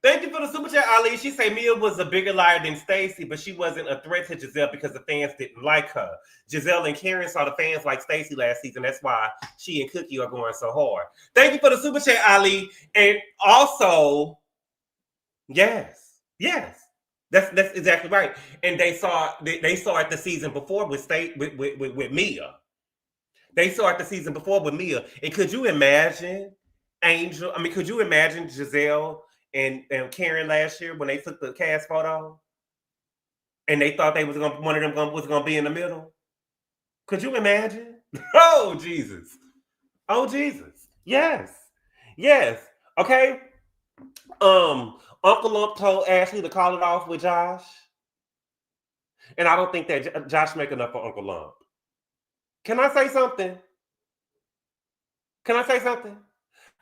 Thank you for the super chat, Ali. She said Mia was a bigger liar than Stacey, but she wasn't a threat to Gizelle because the fans didn't like her. Gizelle and Karen saw the fans like Stacey last season. That's why she and Cookie are going so hard. Thank you for the super chat, Ali. And also, yes, that's exactly right. And they saw it the season before with Mia. They saw it the season before with Mia. And could you imagine Angel? I mean, could you imagine Gizelle and Karen last year when they took the cast photo and they thought one of them was gonna be in the middle? Could you imagine? Oh Jesus. Yes. Okay. Uncle Lump told Ashley to call it off with Josh. And I don't think that Josh make enough for Uncle Lump. Can I say something?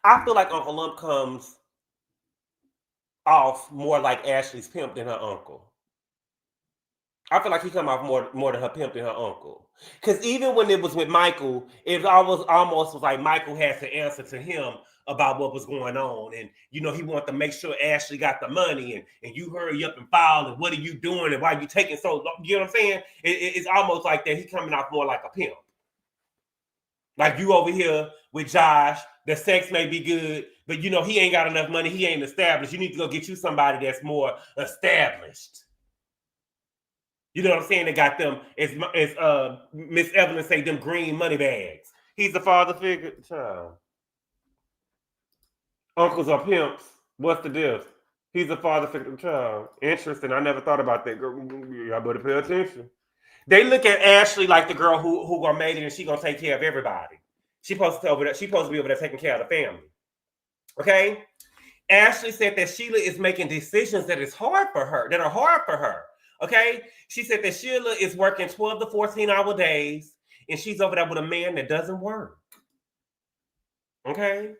I feel like Uncle Lump comes off more like Ashley's pimp than her uncle. I feel like he come off more than her pimp than her uncle. Because even when it was with Michael, it almost was like Michael had to answer to him about what was going on. And, you know, he wanted to make sure Ashley got the money and you hurry up and file and what are you doing and why are you taking so long? You know what I'm saying? It's almost like that he coming off more like a pimp. Like you over here with Josh, the sex may be good, but you know, he ain't got enough money. He ain't established. You need to go get you somebody that's more established. You know what I'm saying? They got them, as Miss Evelyn say, them green money bags. He's the father figure. Child. Uncles are pimps. What's the difference? He's the father figure. Child. Interesting. I never thought about that. Girl, y'all better pay attention. They look at Ashley like the girl who gonna make it and she gonna take care of everybody. She's supposed to be over there taking care of the family. Okay? Ashley said that Sheila is making decisions that are hard for her. Okay? She said that Sheila is working 12 to 14-hour days and she's over there with a man that doesn't work. Okay?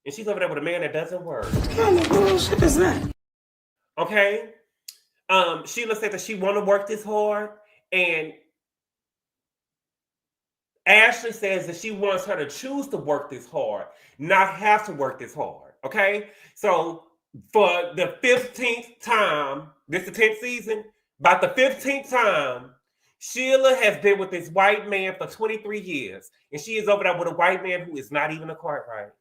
And she's over there with a man that doesn't work. What kind of bullshit is that? Okay? Sheila said that she want to work this hard, and Ashley says that she wants her to choose to work this hard, not have to work this hard. Okay? So for the 15th time, this is the 10th season, about the 15th time, Sheila has been with this white man for 23 years, and she is over there with a white man who is not even a Cartwright.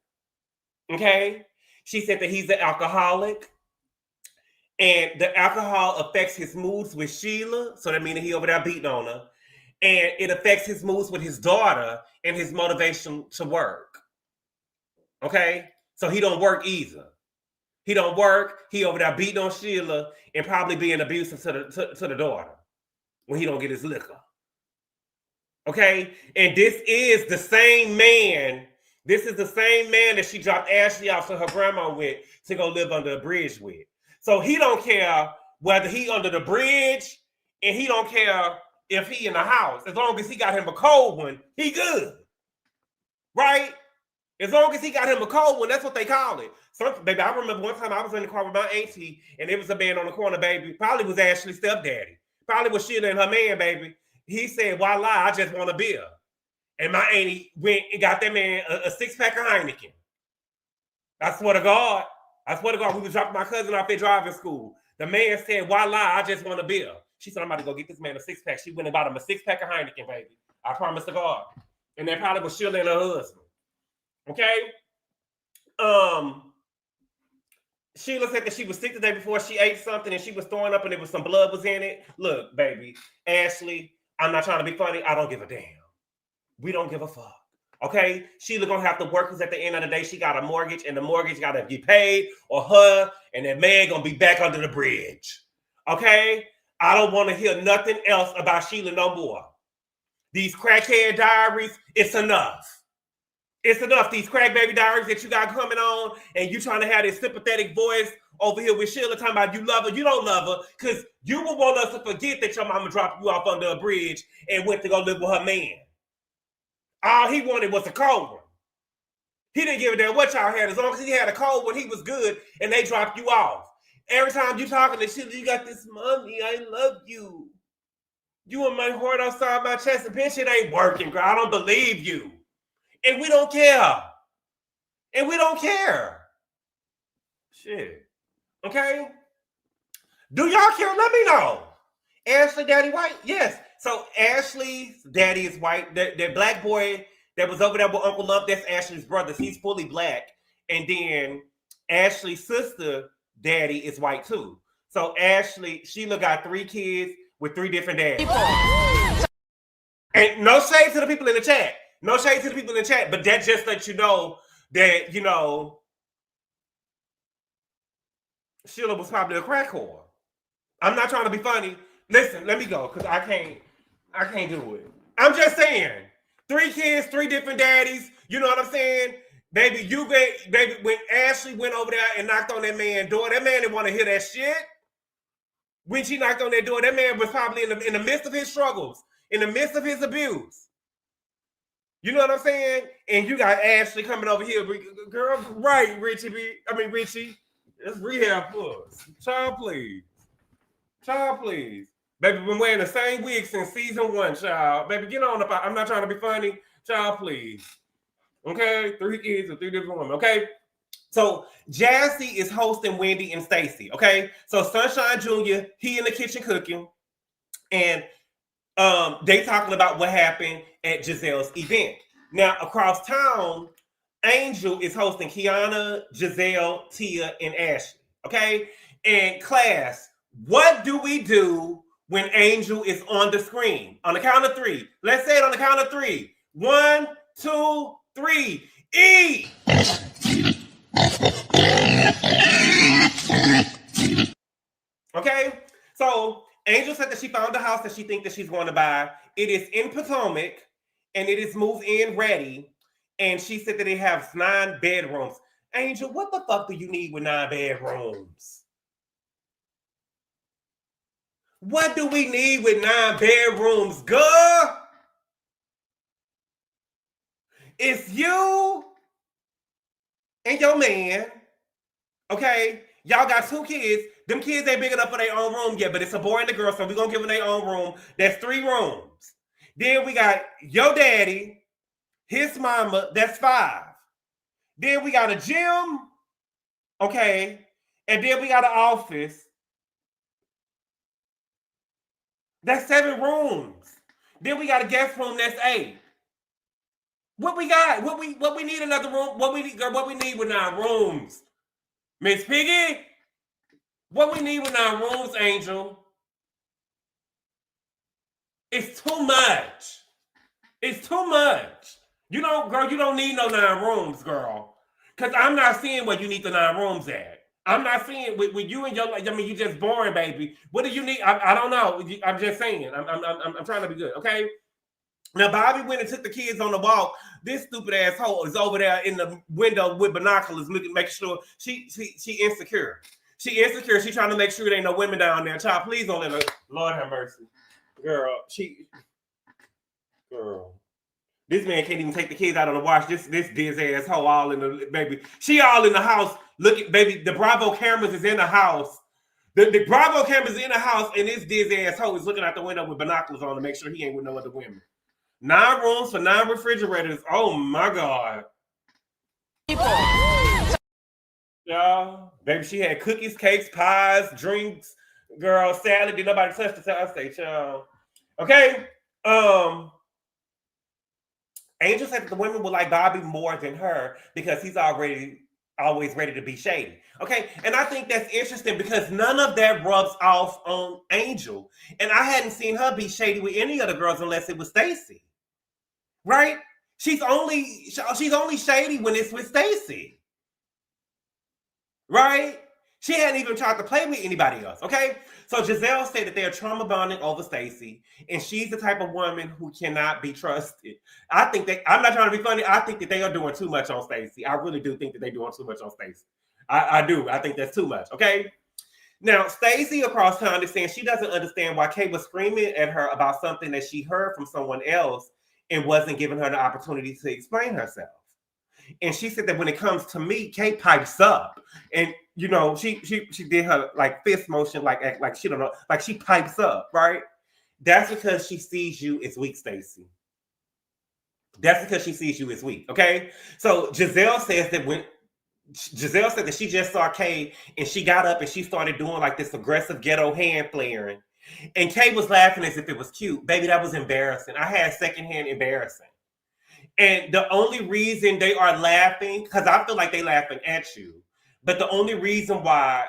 Okay? She said that he's an alcoholic, and the alcohol affects his moods with Sheila, so that means he over there beating on her, and it affects his moods with his daughter and his motivation to work. Okay? So he don't work either. He don't work. He over there beating on Sheila and probably being abusive to the daughter when he don't get his liquor. Okay? And this is the same man. This is the same man that she dropped Ashley off to her grandma with to go live under a bridge with. So he don't care whether he under the bridge, and he don't care if he in the house. As long as he got him a cold one, he good. Right? As long as he got him a cold one, that's what they call it. Baby, I remember one time I was in the car with my auntie, and there was a man on the corner, baby. Probably was Ashley's stepdaddy. Probably was Sheila and her man, baby. He said, voila, I just want a beer. And my auntie went and got that man a 6-pack of Heineken. I swear to God, we was dropping my cousin off at driving school. The man said, voila, I just want a beer. She said, I'm about to go get this man a 6-pack. She went and bought him a 6-pack of Heineken, baby. I promise to God. And that probably was Sheila and her husband. Okay? Sheila said that she was sick the day before she ate something and she was throwing up and there was some blood was in it. Look, baby, Ashley, I'm not trying to be funny. I don't give a damn. We don't give a fuck. Okay? Sheila gonna have to work because at the end of the day, she got a mortgage and the mortgage gotta be paid or her and that man gonna be back under the bridge. Okay? I don't want to hear nothing else about Sheila no more. These crackhead diaries, it's enough. It's enough. These crack baby diaries that you got coming on and you trying to have this sympathetic voice over here with Sheila talking about you love her. You don't love her because you will want us to forget that your mama dropped you off under a bridge and went to go live with her man. All he wanted was a cold one. He didn't give a damn what y'all had. As long as he had a cold one, he was good and they dropped you off. Every time you talking to Sheila, you got this money. I love you. You and my heart outside my chest. And bitch, it ain't working, girl. I don't believe you. And we don't care. And we don't care. Shit. Okay? Do y'all care? Let me know. Ashley daddy white? Yes. So Ashley's daddy is white. That black boy that was over there with Uncle Lump, that's Ashley's brother. He's fully black. And then Ashley's sister daddy is white too. So Sheila got 3 kids with 3 different daddies. And no shade to the people in the chat. No shade to the people in the chat, but that just lets you know that, you know, Sheila was probably a crack whore. I'm not trying to be funny. Listen, let me go, because I can't do it. I'm just saying, 3 kids, 3 different daddies, you know what I'm saying? Baby, when Ashley went over there and knocked on that man's door, that man didn't want to hear that shit. When she knocked on that door, that man was probably in the midst of his struggles, in the midst of his abuse. You know what I'm saying? And you got Ashley coming over here. Girl, right, Richie. It's rehab for us. Child, please. Baby, been wearing the same wig since season 1, child. Baby, get on up. I'm not trying to be funny. Child, please. Okay? 3 kids and 3 different women. Okay? So Jassy is hosting Wendy and Stacey. Okay? So Sunshine Jr., he in the kitchen cooking. And they talking about what happened at Gizelle's event. Now, across town, Angel is hosting Kiana, Gizelle, Tia, and Ashley. Okay? And class, what do we do when Angel is on the screen? On the count of 3. Let's say it on the count of 3. 1, 2, 3. E! Okay? So, Angel said that she found a house that she thinks that she's going to buy. It is in Potomac, and it is move-in ready. And she said that it has 9 bedrooms. Angel, what the fuck do you need with 9 bedrooms? What do we need with 9 bedrooms, girl? It's you and your man, okay? Y'all got 2 kids. Them kids ain't big enough for their own room yet, but it's a boy and a girl, so we're going to give them their own room. That's 3 rooms. Then we got your daddy, his mama, that's 5. Then we got a gym, okay? And then we got an office. That's 7 rooms. Then we got a guest room, that's 8. What we got? What we need another room? What we need, girl, what we need with 9 rooms? Miss Piggy? What we need with 9 rooms, Angel? It's too much. It's too much. You don't, girl, you don't need no 9 rooms, girl. Because I'm not seeing where you need the 9 rooms at. I'm not seeing with you and your, I mean, you just boring, baby. What do you need? I don't know. I'm just saying. I'm trying to be good, okay? Now, Bobby went and took the kids on the walk. This stupid asshole is over there in the window with binoculars, making sure she insecure. She insecure. She trying to make sure there ain't no women down there. Child, please don't let her. Lord have mercy, girl. Girl. This man can't even take the kids out on the watch. This asshole all in the baby. She all in the house. Look, baby. The Bravo cameras is in the house. The Bravo cameras is in the house, and this dizzy asshole is looking out the window with binoculars on to make sure he ain't with no other women. 9 rooms for 9 refrigerators. Oh my God. Y'all, baby, she had cookies, cakes, pies, drinks, girl, salad. Did nobody touch the salad? I say, child. Okay. Angel said that the women would like Bobby more than her because he's always ready to be shady. Okay, and I think that's interesting because none of that rubs off on Angel. And I hadn't seen her be shady with any of the girls unless it was Stacey. Right? She's only shady when it's with Stacey. Right? She hadn't even tried to play with anybody else. Okay? So Gizelle said that they are trauma bonding over Stacey, and she's the type of woman who cannot be trusted. I think that, I'm not trying to be funny, I think that they are doing too much on Stacey. I really do think that they're doing too much on Stacey. I do. I think that's too much. Okay? Now, Stacey across town is saying she doesn't understand why Kay was screaming at her about something that she heard from someone else and wasn't giving her the opportunity to explain herself. And she said that when it comes to me, Kay pipes up. And, you know, she did her, like, fist motion, like she don't know, like she pipes up, right? That's because she sees you as weak, Stacey. That's because she sees you as weak, okay? So Gizelle said that she just saw Kay and she got up and she started doing like this aggressive ghetto hand flaring. And Kay was laughing as if it was cute. Baby, that was embarrassing. I had secondhand embarrassing. And the only reason they are laughing, because I feel like they're laughing at you, but the only reason why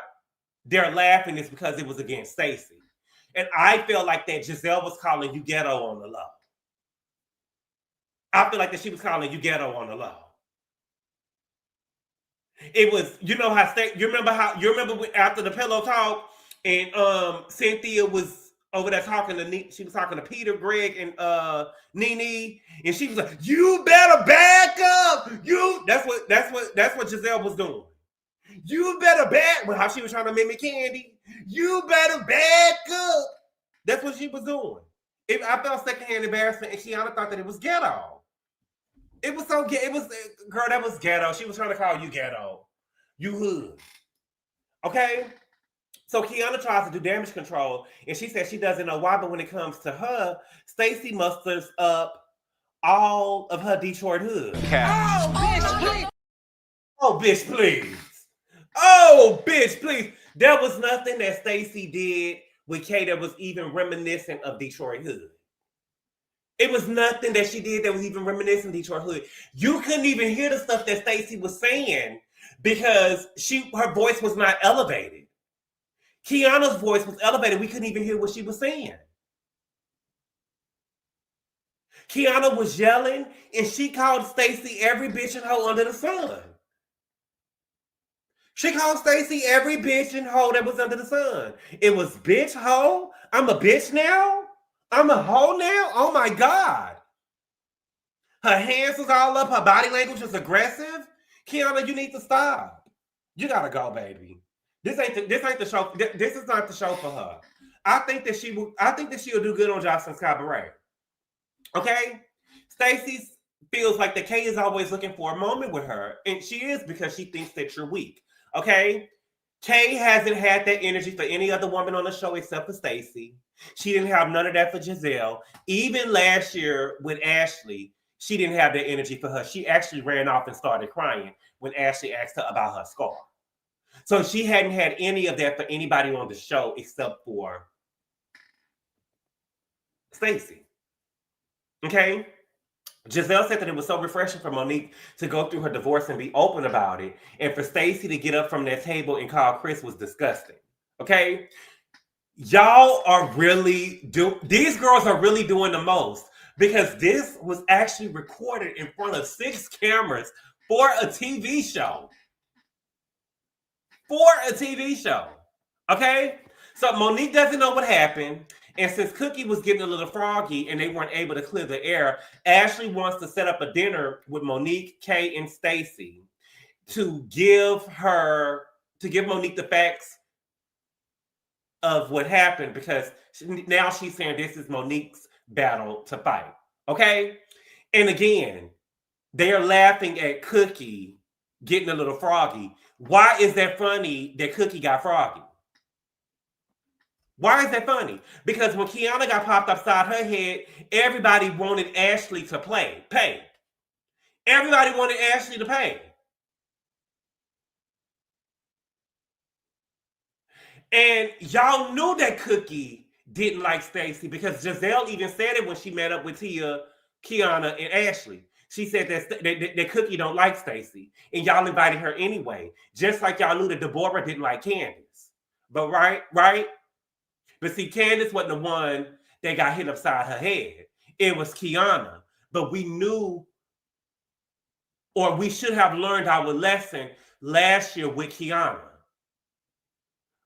they're laughing is because it was against Stacey. And I feel like that Gizelle was calling you ghetto on the low. I feel like that she was calling you ghetto on the low. It was, you know how you remember when, after the pillow talk and Cynthia was over there talking to she was talking to Peter, Greg, and Nene, and she was like, "You better back up." That's what Gizelle was doing. You better back. Well, how she was trying to mimic Candy. You better back up. That's what she was doing. I felt secondhand embarrassment, and Kiana thought that it was ghetto. It was so ghetto. It was, girl, that was ghetto. She was trying to call you ghetto. You hood. Okay? So Kiana tries to do damage control, and she says she doesn't know why, but when it comes to her, Stacey musters up all of her Detroit hood. Oh, bitch, please. Oh, bitch, please. There was nothing that Stacey did with Kay that was even reminiscent of Detroit hood. It was nothing that she did that was even reminiscent of Detroit hood. You couldn't even hear the stuff that Stacey was saying because her voice was not elevated. Kiana's voice was elevated. We couldn't even hear what she was saying. Kiana was yelling, and she called Stacey every bitch and hoe under the sun. She called Stacey every bitch and hoe that was under the sun. It was bitch, hoe. I'm a bitch now. I'm a hoe now. Oh my God. Her hands was all up. Her body language was aggressive. Kiana, you need to stop. You gotta go, baby. This ain't the show. This is not the show for her. I think that she'll do good on Jocelyn's Cabaret. Okay? Stacey feels like the K is always looking for a moment with her, and she is because she thinks that you're weak. Okay? Kay hasn't had that energy for any other woman on the show except for Stacey. She didn't have none of that for Gizelle. Even last year with Ashley, she didn't have that energy for her. She actually ran off and started crying when Ashley asked her about her scar. So she hadn't had any of that for anybody on the show except for Stacey. Okay? Gizelle said that it was so refreshing for Monique to go through her divorce and be open about it. And for Stacey to get up from that table and call Chris was disgusting. Okay? Y'all are really these girls are really doing the most because this was actually recorded in front of 6 cameras for a TV show. For a TV show. Okay? So Monique doesn't know what happened. And since Cookie was getting a little froggy and they weren't able to clear the air, Ashley wants to set up a dinner with Monique, Kay, and Stacey to give Monique the facts of what happened because now she's saying this is Monique's battle to fight. Okay? And again, they are laughing at Cookie getting a little froggy. Why is that funny that Cookie got froggy? Why is that funny? Because when Kiana got popped upside her head, everybody wanted Ashley to pay. Everybody wanted Ashley to pay. And y'all knew that Cookie didn't like Stacey because Gizelle even said it when she met up with Tia, Kiana, and Ashley. She said that Cookie don't like Stacey. And y'all invited her anyway. Just like y'all knew that Deborah didn't like Candace. But right? But see, Candace wasn't the one that got hit upside her head. It was Kiana. But we knew, or we should have learned our lesson last year with Kiana.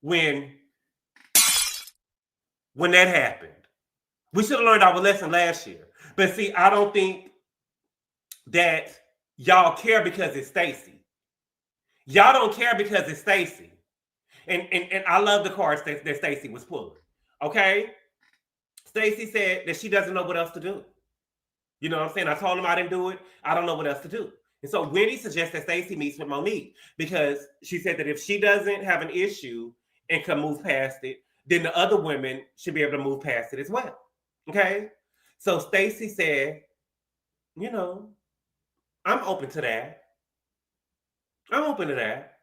When that happened. We should have learned our lesson last year. But see, I don't think that y'all care because it's Stacey. Y'all don't care because it's Stacey. And I love the cards that Stacey was pulling. Okay? Stacey said that she doesn't know what else to do. You know what I'm saying? I told him I didn't do it. I don't know what else to do. And so Wendy suggests that Stacey meets with Monique because she said that if she doesn't have an issue and can move past it, then the other women should be able to move past it as well. Okay? So Stacey said, you know, I'm open to that. I'm open to that.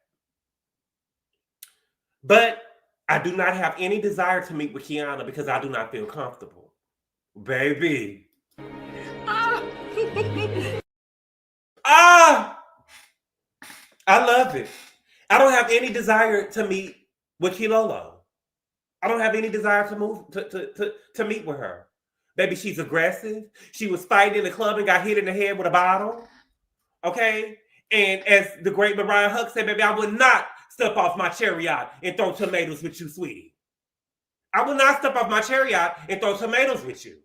But I do not have any desire to meet with Kiana because I do not feel comfortable. Baby. I love it. I don't have any desire to meet with Kilolo. I don't have any desire to move to meet with her. Baby, she's aggressive. She was fighting in the club and got hit in the head with a bottle. Okay? And as the great Mariah Huck said, baby, I would not step off my chariot and throw tomatoes with you, sweetie. I will not step off my chariot and throw tomatoes with you.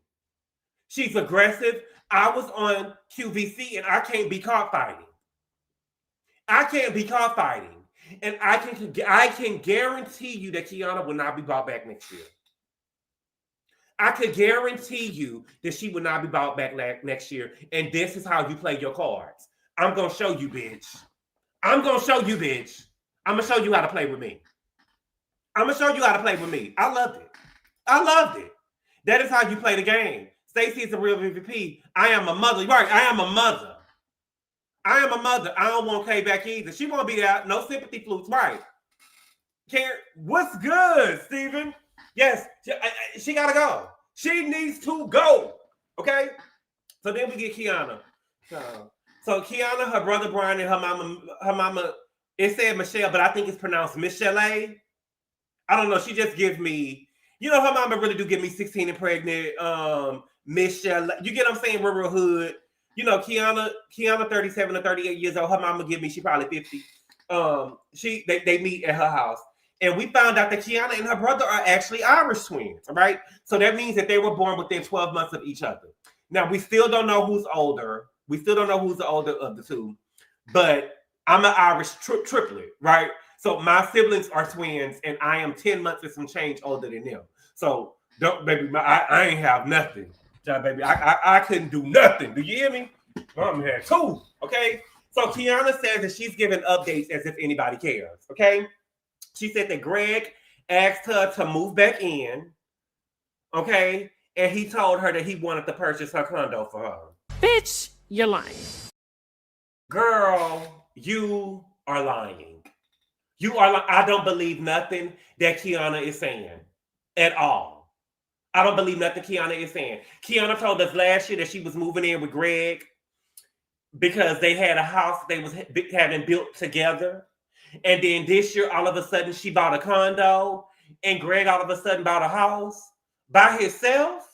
She's aggressive. I was on QVC and I can't be caught fighting. I can't be caught fighting. And I can guarantee you that Kiana will not be brought back next year. I could guarantee you that she will not be brought back next year. And this is how you play your cards. I'm going to show you, bitch. I'm going to show you, bitch. I'm going to show you how to play with me. I'm gonna show you how to play with me. I loved it. I loved it. That is how you play the game. Stacey is a real MVP. I am a mother. Right, I am a mother. I am a mother. I don't want Kay back either. She won't be there. No sympathy flutes. Right. What's good, Steven? Yes, she gotta go. She needs to go. Okay? So then we get Kiana. So Kiana, her brother Brian, and her mama, it said Michelle, but I think it's pronounced Michelle. I don't know. She just gives me, her mama really do give me 16 and pregnant. Michelle, you get what I'm saying? We're real hood. Kiana 37 to 38 years old. Her mama give me, she probably 50. They meet at her house. And we found out that Kiana and her brother are actually Irish twins, right? So that means that they were born within 12 months of each other. Now, we still don't know who's older. We still don't know who's the older of the two. But I'm an Irish triplet, right? So my siblings are twins, and I am 10 months and some change older than them. So, baby, I ain't have nothing. Baby, I couldn't do nothing. Do you hear me? Mom had two, okay? So Kiana says that she's giving updates as if anybody cares, okay? She said that Greg asked her to move back in, okay? And he told her that he wanted to purchase her condo for her. Bitch, you're lying. Girl, you are lying. You are. I don't believe nothing that Kiana is saying at all. I don't believe nothing Kiana is saying. Kiana told us last year that she was moving in with Greg because they had a house they was having built together. And then this year, all of a sudden, she bought a condo, and Greg all of a sudden bought a house by himself.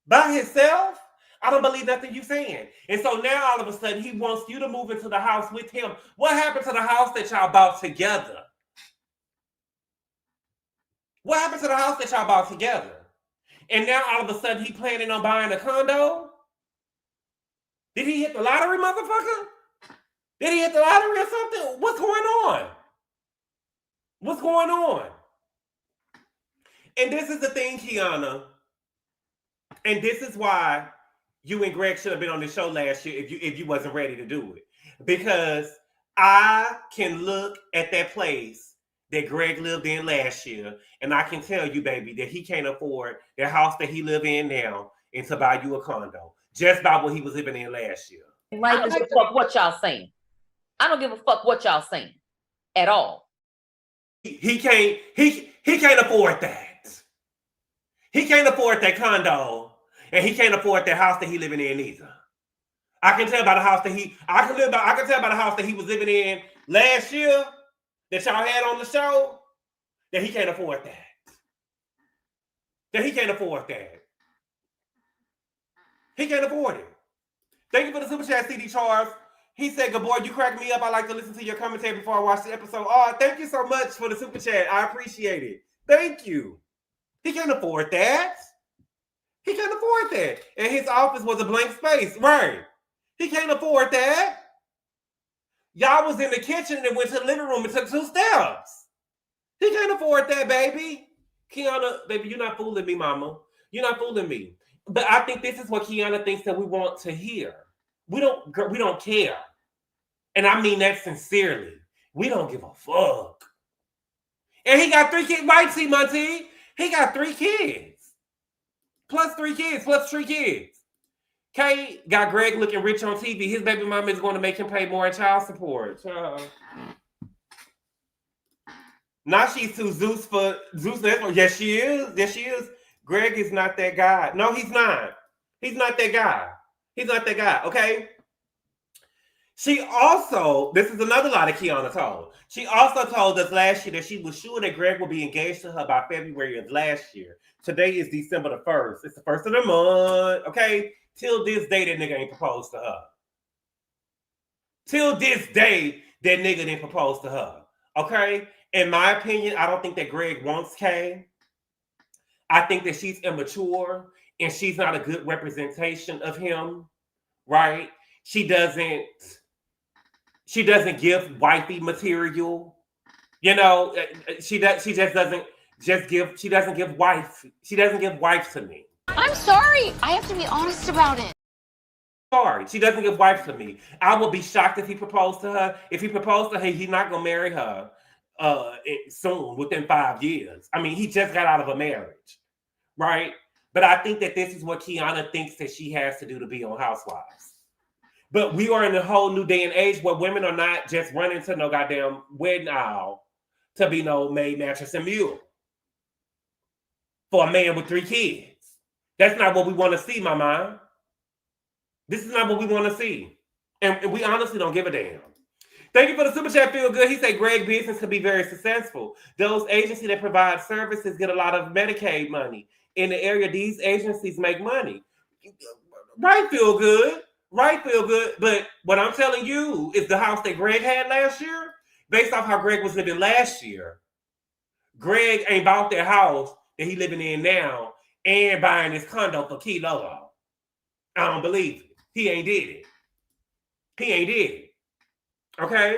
By himself? I don't believe nothing you're saying. And so now, all of a sudden, he wants you to move into the house with him. What happened to the house that y'all bought together? What happened to the house that y'all bought together? And now, all of a sudden, he planning on buying a condo? Did he hit the lottery, motherfucker? Did he hit the lottery or something? What's going on? What's going on? And this is the thing, Kiana. And this is why you and Greg should have been on the show last year if you wasn't ready to do it. Because I can look at that place that Greg lived in last year, and I can tell you, baby, that he can't afford the house that he live in now and to buy you a condo. Just by what he was living in last year. I don't give a fuck what y'all saying. I don't give a fuck what y'all saying at all. He can't afford that. He can't afford that condo, and he can't afford that house that he living in either. I can tell by the house that I can tell by the house that he was living in last year that y'all had on the show that he can't afford that. That he can't afford that. He can't afford it. Thank you for the super chat, CD Charles. He said, GABOR, you crack me up. I like to listen to your commentary before I watch the episode. Oh, thank you so much for the super chat. I appreciate it. Thank you. He can't afford that. He can't afford that. And his office was a blank space. Right. He can't afford that. Y'all was in the kitchen and went to the living room and took 2 steps. He can't afford that, baby. Kiana, baby, you're not fooling me, mama. You're not fooling me. But I think this is what Kiana thinks that we want to hear. We don't care. And I mean that sincerely. We don't give a fuck. And he got 3 kids. Right, T Monty? He got 3 kids. Plus 3 kids. Plus 3 kids. Kay got Greg looking rich on TV. His baby mama is going to make him pay more in child support. Now she's too ZEUS for ZEUS. Yes, she is. Yes, she is. Greg is not that guy. No, he's not. He's not that guy. He's not that guy, okay? She also, this is another lie that Kiana told. She also told us last year that she was sure that Greg would be engaged to her by February of last year. Today is December the 1st. It's the 1st of the month, okay? Till this day, that nigga ain't proposed to her. Till this day, that nigga didn't propose to her, okay? In my opinion, I don't think that Greg wants Kay. I think that she's immature and she's not a good representation of him, right? She doesn't give wifey material. You know, she doesn't give wife to me. I'm sorry. I have to be honest about it. Sorry, she doesn't give wife to me. I would be shocked if he proposed to her. If he proposed to her, he's not gonna marry her. soon, within 5 years. I mean, he just got out of a marriage, right? But I think that this is what Kiana thinks that she has to do to be on Housewives. But we are in a whole new day and age where women are not just running to no goddamn wedding aisle to be no maid, mattress, and mule for a man with 3 kids. That's not what we want to see, mama. This is not what we want to see. And we honestly don't give a damn. Thank you for the super chat, Feel Good. He said, Greg, business could be very successful. Those agencies that provide services get a lot of Medicaid money. In the area, these agencies make money. Right, Feel Good. Right, Feel Good. But what I'm telling you is the house that Greg had last year, based off how Greg was living last year, Greg ain't bought that house that he living in now and buying his condo for Kilo. I don't believe it. He ain't did it. He ain't did it. Okay?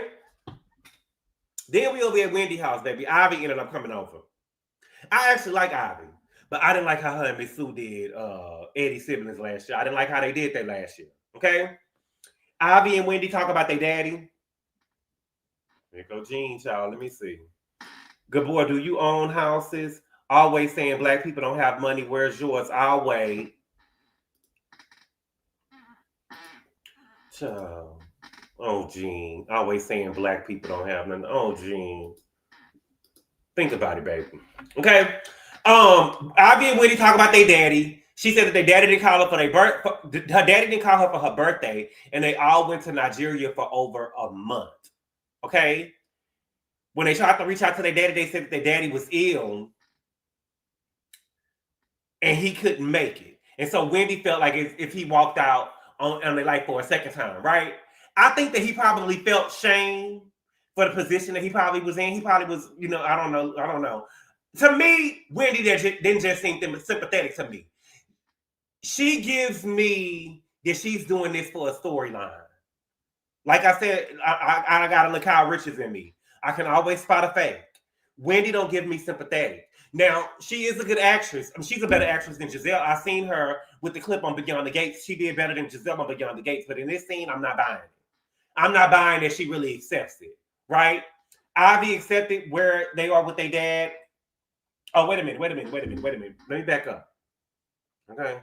Then we over at Wendy's house, baby. Ivy ended up coming over. I actually like Ivy, but I didn't like how her and Miss Sue did Eddie's siblings last year. I didn't like how they did that last year. Okay? Ivy and Wendy talk about their daddy. Here go Jean, child. Let me see. GABOR, do you own houses? Always saying black people don't have money. Where's yours? I'll wait. Child. Oh, Jean. Always saying black people don't have none. Oh, Jean. Think about it, baby. Okay? Ivy and Wendy talk about their daddy. She said that their daddy didn't call her for their birthday. Her daddy didn't call her for her birthday, and they all went to Nigeria for over a month. Okay? When they tried to reach out to their daddy, they said that their daddy was ill and he couldn't make it. And so Wendy felt like if he walked out on their life for a second time, right? I think that he probably felt shame for the position that he probably was in. He probably was, I don't know. To me, Wendy didn't just seem sympathetic to me. She gives me that she's doing this for a storyline. Like I said, I got a look how Richards in me. I can always spot a fake. Wendy don't give me sympathetic. Now, she is a good actress. I mean, she's a better actress than Gizelle. I seen her with the clip on Beyond the Gates. She did better than Gizelle on Beyond the Gates. But in this scene, I'm not buying it. I'm not buying that she really accepts it, right? Ivy accepted where they are with their dad. Oh, wait a minute. Let me back up. Okay.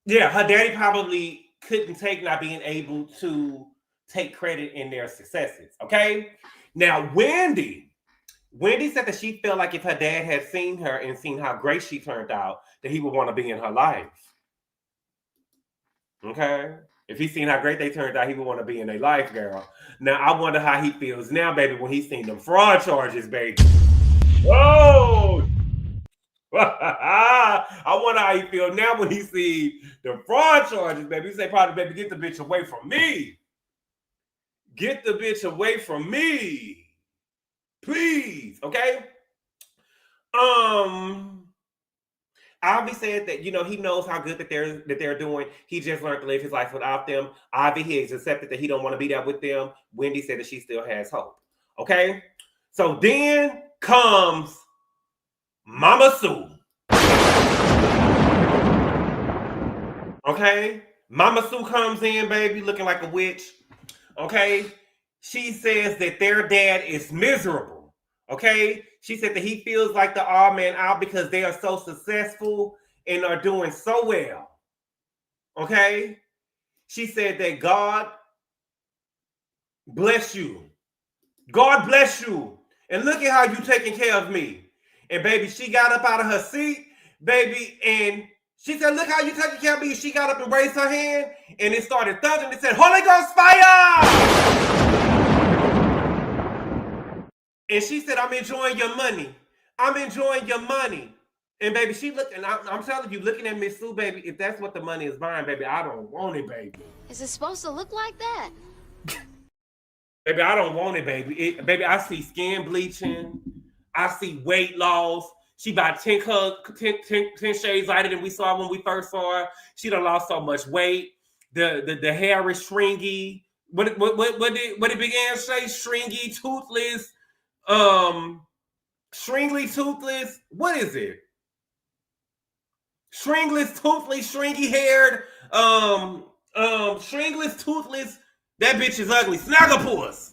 Yeah, her daddy probably couldn't take not being able to take credit in their successes. Okay. Now, Wendy said that she felt like if her dad had seen her and seen how great she turned out, that he would want to be in her life. Okay. If he's seen how great they turned out, he would want to be in their life, girl. Now, I wonder how he feels now, baby, when he's seen them fraud charges, baby. Whoa! I wonder how he feels now when he sees the fraud charges, baby. He say, probably, baby, get the bitch away from me. Get the bitch away from me. Please, okay? Ivy said that, he knows how good that they're doing. He just learned to live his life without them. Ivy, he has accepted that he don't want to be there with them. Wendy said that she still has hope. Okay? So then comes Mama Sue. Okay? Mama Sue comes in, baby, looking like a witch. Okay? She says that their dad is miserable. Okay? She said that he feels like the odd man out because they are so successful and are doing so well. Okay? She said that God bless you. God bless you. And look at how you taking care of me. And baby, she got up out of her seat, baby, and she said, look how you taking care of me. She got up and raised her hand, and it started thundering. It said, Holy Ghost fire! And she said, I'm enjoying your money. I'm enjoying your money. And baby, she looked, and I'm telling you, looking at Miss Sue, baby, if that's what the money is buying, baby, I don't want it, baby. Is it supposed to look like that? Baby, I don't want it, baby. Baby, I see skin bleaching. I see weight loss. She about 10 shades lighter than we saw when we first saw her. She done lost so much weight. The hair is shrinky. What it began to say? Stringy, toothless. Stringly, toothless. What is it? Stringless, toothless, stringy haired. Stringless, toothless. That bitch is ugly. Snagglepuss.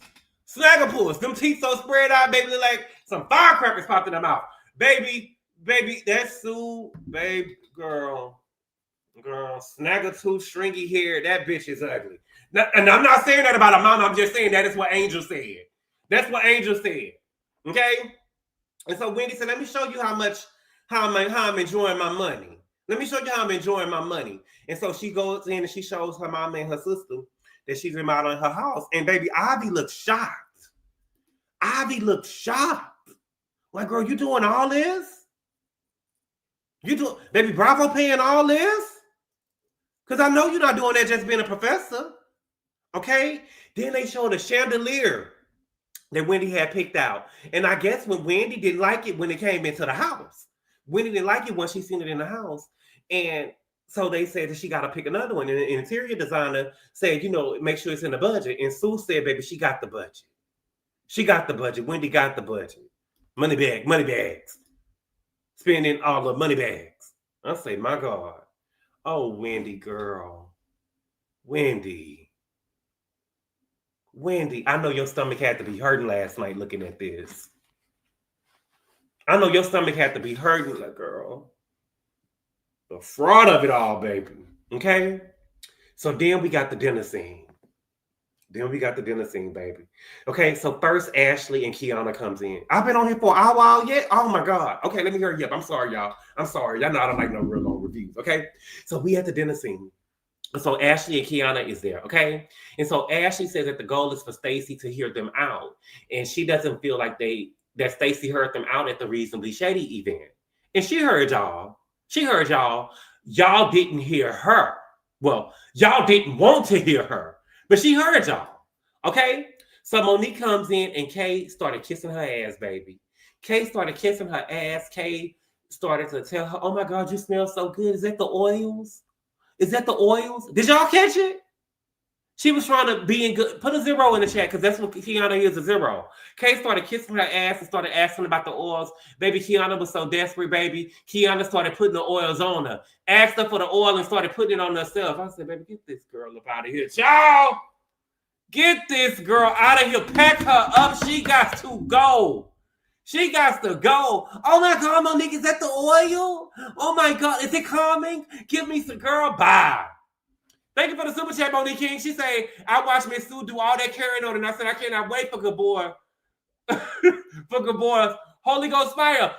Snagglepuss. Them teeth so spread out, baby, look like some firecrackers popped in their mouth. Baby, that's Sue, baby, girl, snaggletooth, stringy hair. That bitch is ugly. Now, and I'm not saying that about a mama. I'm just saying that is what Angel said. That's what Angel said. Okay? And so Wendy said, let me show you how I'm enjoying my money. Let me show you how I'm enjoying my money. And so she goes in and she shows her mama and her sister that she's remodeling her house. And baby, Ivy looked shocked. Like, girl, you doing all this? Baby Bravo paying all this? Because I know you're not doing that just being a professor. Okay? Then they showed a chandelier that Wendy had picked out. And I guess when Wendy didn't like it when it came into the house. Wendy didn't like it when she seen it in the house. And so they said that she got to pick another one. And the interior designer said, make sure it's in the budget. And Sue said, baby, she got the budget. Wendy got the budget. Money bags. Spending all the money bags. I say, my God. Oh, Wendy, girl. Wendy, I know your stomach had to be hurting last night looking at this. I know your stomach had to be hurting, girl. The fraud of it all, baby. Okay? So then we got the dinner scene. Baby. Okay, so first Ashley and Kiana comes in. I've been on here for a while yet. Oh my God. Okay, let me hurry up. I'm sorry, y'all. Y'all know I don't like no real long reviews. Okay, so we at the dinner scene. So Ashley and Kiana is there. Okay, and so Ashley says that the goal is for Stacey to hear them out, and she doesn't feel like that Stacey heard them out at the Reasonably Shady event. And she heard y'all. Y'all didn't hear her. Well, y'all didn't want to hear her. But she heard y'all, okay? So Monique comes in and Kay started kissing her ass, baby. Kay started kissing her ass. Kay started to tell her, oh my God, you smell so good. Is that the oils? Did y'all catch it? She was trying to be in good. Put a 0 in the chat because that's what Kiana is, a 0. Kay started kissing her ass and started asking about the oils. Baby, Kiana was so desperate, baby. Kiana started putting the oils on her. Asked her for the oil and started putting it on herself. I said, baby, get this girl up out of here. Y'all, get this girl out of here. Pack her up. She got to go. Oh my God, Monique, is that the oil? Oh my God, is it calming? Give me some, girl, bye. Thank you for the super chat, Monique King. She said, I watched Miss Sue do all that carrying on, and I said, I cannot wait for GABOR. For GABOR. Holy Ghost fire.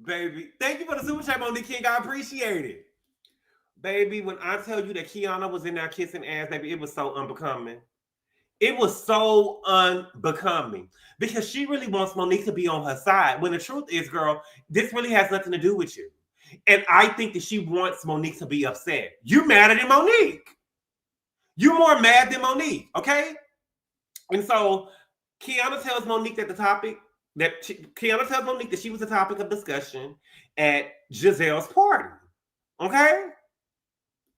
Baby, thank you for the super chat, Monique King. I appreciate it. Baby, when I tell you that Kiana was in there kissing ass, baby, it was so unbecoming. Because she really wants Monique to be on her side. When the truth is, girl, this really has nothing to do with you. And I think that she wants Monique to be upset. You madder than Monique. You more mad than Monique, okay? And so Kiana tells Monique that she was the topic of discussion at Gizelle's party. Okay?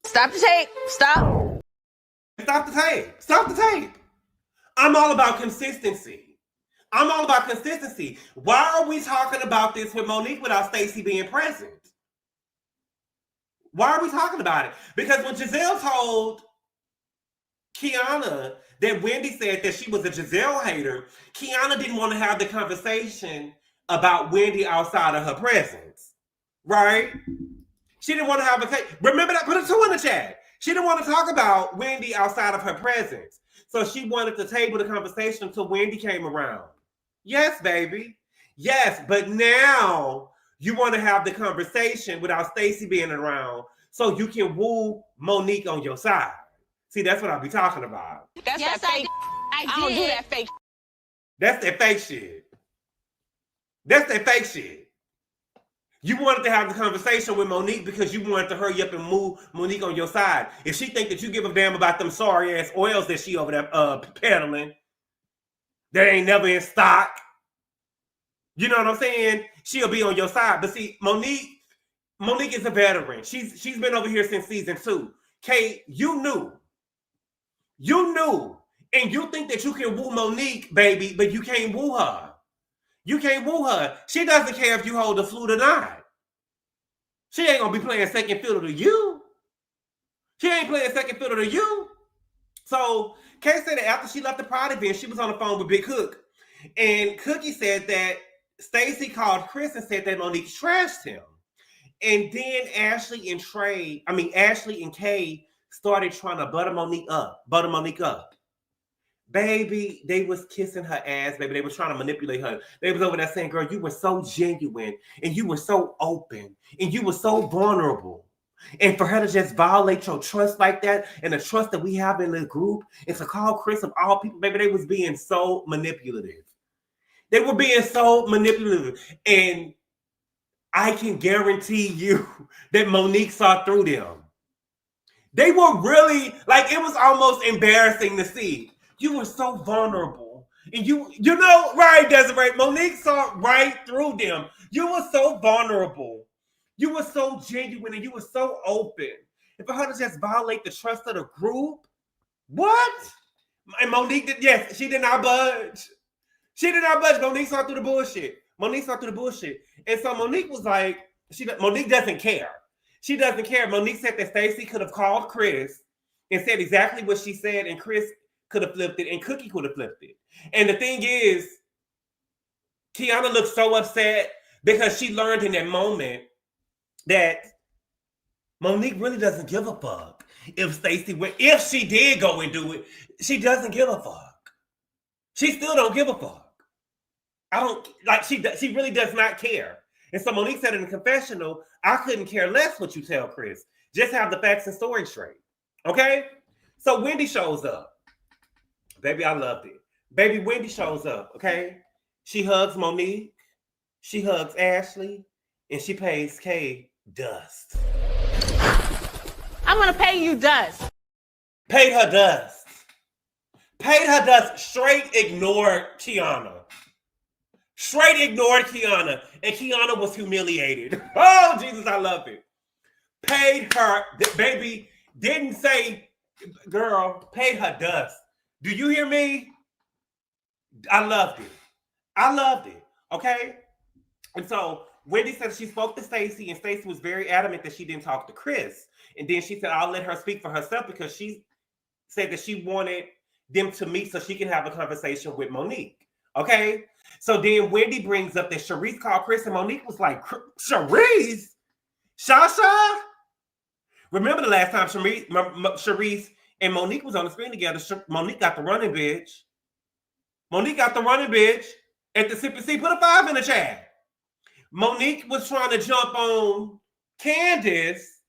Stop the tape. Stop. Stop the tape. I'm all about consistency. Why are we talking about this with Monique without Stacey being present? Why are we talking about it? Because when Gizelle told Kiana that Wendy said that she was a Gizelle hater, Kiana didn't want to have the conversation about Wendy outside of her presence. Right? She didn't want to have remember that? Put a 2 in the chat. She didn't want to talk about Wendy outside of her presence. So she wanted to table the conversation until Wendy came around. Yes, baby. Yes, but now you want to have the conversation without Stacey being around so you can woo Monique on your side. See, that's what I'll be talking about. That's yes, that fake. I don't do that fake. That's that fake shit. You wanted to have the conversation with Monique because you wanted to hurry up and move Monique on your side. If she think that you give a damn about them sorry ass oils that she over there peddling, that ain't never in stock. You know what I'm saying? She'll be on your side. But see, Monique is a veteran. She's been over here since season 2. Kay, you knew, and you think that you can woo Monique, baby, but you can't woo her. She doesn't care if you hold the flute or not. She ain't gonna be playing second fiddle to you. She ain't playing second fiddle to you. So Kay said that after she left the pride event, she was on the phone with Big Hook. And Cookie said that Stacy called Chris and said that Monique trashed him. And then Ashley and Kay started trying to butter Monique up. Baby, they was kissing her ass, baby. They was trying to manipulate her. They was over there saying, girl, you were so genuine and you were so open and you were so vulnerable. And for her to just violate your trust like that and the trust that we have in the group and to call Chris of all people, baby, they was being so manipulative. They were being so manipulative. And I can guarantee you that Monique saw through them. They were really, like, it was almost embarrassing to see. You were so vulnerable. And you know, right, Desiree? Monique saw right through them. You were so vulnerable. You were so genuine and you were so open. And for her to just violate the trust of the group, what? And Monique did, yes, she did not budge. She did not budge. Monique saw through the bullshit. And so Monique was like, Monique doesn't care. She doesn't care. Monique said that Stacey could have called Chris and said exactly what she said, and Chris could have flipped it, and Cookie could have flipped it. And the thing is, Kiana looked so upset because she learned in that moment that Monique really doesn't give a fuck if she did go and do it. She doesn't give a fuck. She still don't give a fuck. She really does not care. And so Monique said in the confessional, I couldn't care less what you tell Chris. Just have the facts and story straight. Okay? So Wendy shows up. Baby, I loved it. Baby, Wendy shows up, okay? She hugs Monique, she hugs Ashley, and she pays Kay dust. I'm gonna pay you dust. Paid her dust. Paid her dust. Straight ignored Kiana. And Kiana was humiliated. Oh, Jesus, I love it. Paid her, baby, didn't say, girl, paid her dust. Do you hear me? I loved it. Okay? And so Wendy said she spoke to Stacey, and Stacey was very adamant that she didn't talk to Chris. And then she said, I'll let her speak for herself, because she said that she wanted them to meet so she can have a conversation with Monique. Okay? So then Wendy brings up that Sharice called Chris, and Monique was like, Sharice? Shasha? Remember the last time Sharice and Monique was on the screen together, Monique got the running bitch. At the Sip and See, put a 5 in the chat. Monique was trying to jump on Candace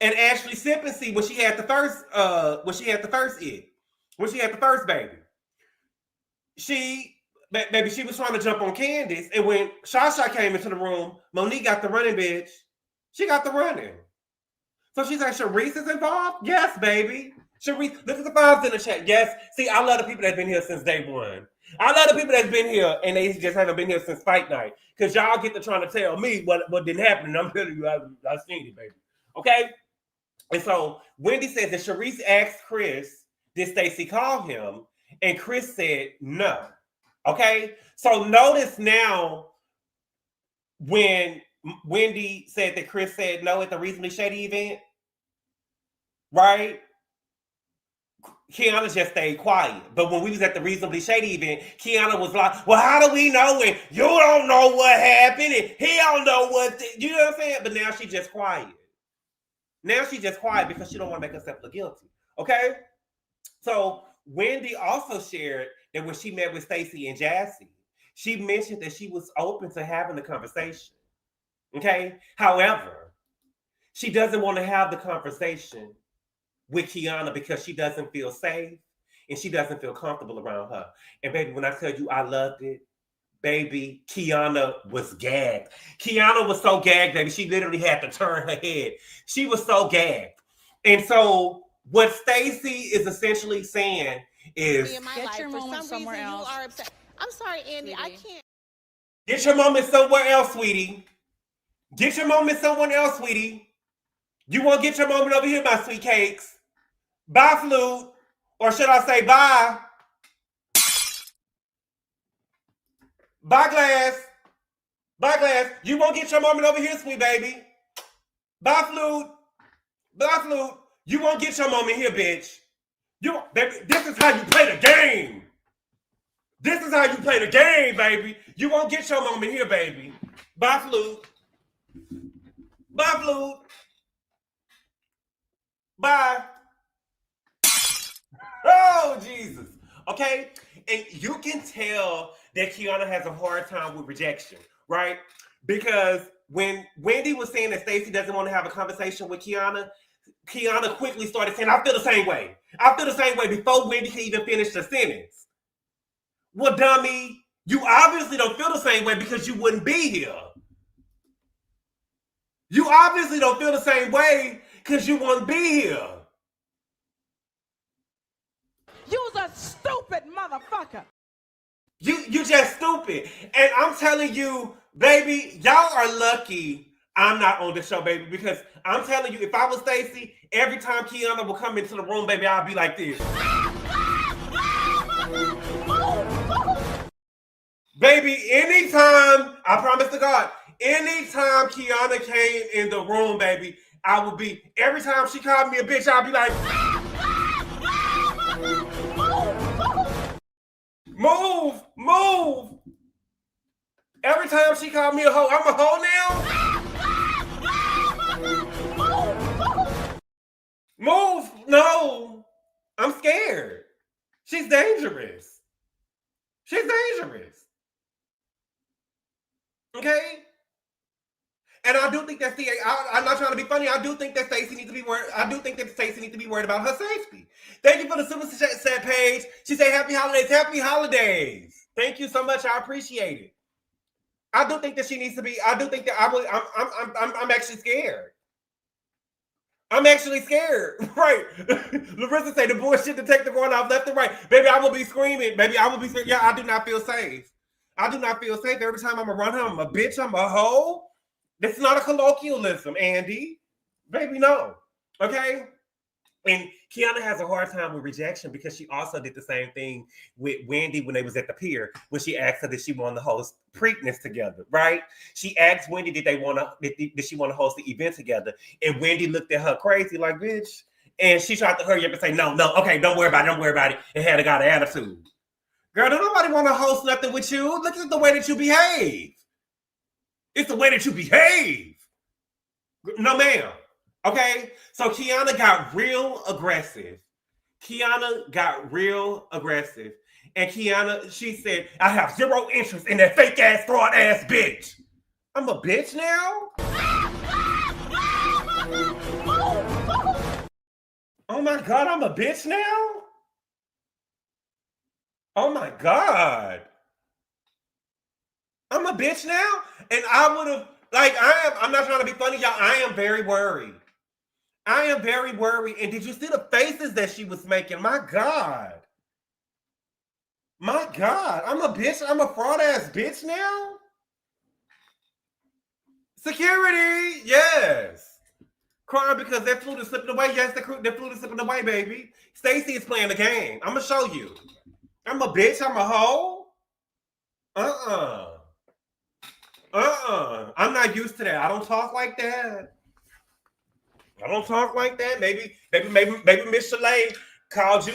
and Ashley Sip and See when she had the first baby. She was trying to jump on Candace, and when Shasha came into the room, Monique got the running bitch. She got the running. So she's like, Sharice is involved? Yes, baby. Sharice, look at the 5s in the chat. Yes. See, I love the people that's been here since day one. I love the people that's been here and they just haven't been here since fight night. Because y'all get to trying to tell me what didn't happen. And I'm telling you, I've seen it, baby. Okay? And so Wendy says that Sharice asked Chris, did Stacey call him? And Chris said no. Okay? So notice now when Wendy said that Chris said no at the Reasonably Shady event, right? Kiana just stayed quiet. But when we was at the Reasonably Shady event, Kiana was like, well, how do we know when you don't know what happened and he don't know what, you know what I'm saying? But now she's just quiet. Because she don't want to make herself look guilty. Okay? So Wendy also shared that when she met with Stacy and Jassy, she mentioned that she was open to having the conversation. Okay? However, she doesn't want to have the conversation with Kiana because she doesn't feel safe and she doesn't feel comfortable around her. And baby, when I tell you I loved it, baby, Kiana was gagged. Kiana was so gagged, baby, she literally had to turn her head. She was so gagged. And so what Stacey is essentially saying is, Get your moment somewhere else. I'm sorry, Andy, I can't. Get your moment somewhere else, sweetie. Get your moment somewhere else, sweetie. You want to get your moment over here, my sweet cakes. Bye, flute. Or should I say bye? Bye, glass. Bye, glass. You won't get your moment over here, sweet baby. Bye, flute. Bye, flute. You won't get your moment here, bitch. This is how you play the game. This is how you play the game, baby. You won't get your moment here, baby. Bye, Flute. Bye, Flute. Bye. Oh, Jesus. Okay? And you can tell that Kiana has a hard time with rejection, right? Because when Wendy was saying that Stacy doesn't want to have a conversation with Kiana quickly started saying, I feel the same way. I feel the same way before Wendy can even finish the sentence. Well, dummy, you obviously don't feel the same way because you wouldn't be here. You obviously don't feel the same way because you wouldn't be here. You's a stupid motherfucker. You just stupid. And I'm telling you, baby, y'all are lucky I'm not on the show, baby, because I'm telling you, if I was Stacy, every time Kiana would come into the room, baby, I'd be like this. Baby, anytime, I promise to God, anytime Kiana came in the room, baby, I would be, every time she called me a bitch, I'd be like, move, move. Every time she called me a hoe, I'm a hoe now? Move, no. I'm scared. She's dangerous. She's dangerous. Okay? And I do think that I'm not trying to be funny. I do think that Stacey needs to be worried. I do think that Stacey needs to be worried about her safety. Thank you for the super chat page. She said, "Happy holidays, happy holidays." Thank you so much. I appreciate it. I do think that she needs to be. I do think that I'm actually scared. I'm actually scared. Right. Larissa say the bullshit detective going off left and right. Baby, I will be screaming. Baby, I will be screaming. Yeah, I do not feel safe. I do not feel safe. Every time I'm around her, I'm a bitch. I'm a hoe. This is not a colloquialism, Andy. Baby, no. Okay? And Kiana has a hard time with rejection because she also did the same thing with Wendy when they was at the pier, when she asked her that she wanted to host Preakness together, right? She asked Wendy did she want to host the event together, and Wendy looked at her crazy like, bitch, and she tried to hurry up and say, no, okay, don't worry about it, and had got an attitude. Girl, don't nobody want to host nothing with you. Look at the way that you behave. It's the way that you behave. No, ma'am. Okay, so Kiana got real aggressive. And Kiana, she said, I have zero interest in that fake ass, fraud ass bitch. I'm a bitch now? Oh my God, I'm a bitch now? Oh my God. I'm a bitch now? And I would have, I'm not trying to be funny, y'all. I am very worried. And did you see the faces that she was making? My God. I'm a bitch. I'm a fraud ass bitch now? Security. Yes. Crying because that flute is slipping away. Yes, the flute is slipping away, baby. Stacey is playing the game. I'm going to show you. I'm a bitch. I'm a hoe. I'm not used to that. I don't talk like that. Maybe Miss Chalet called you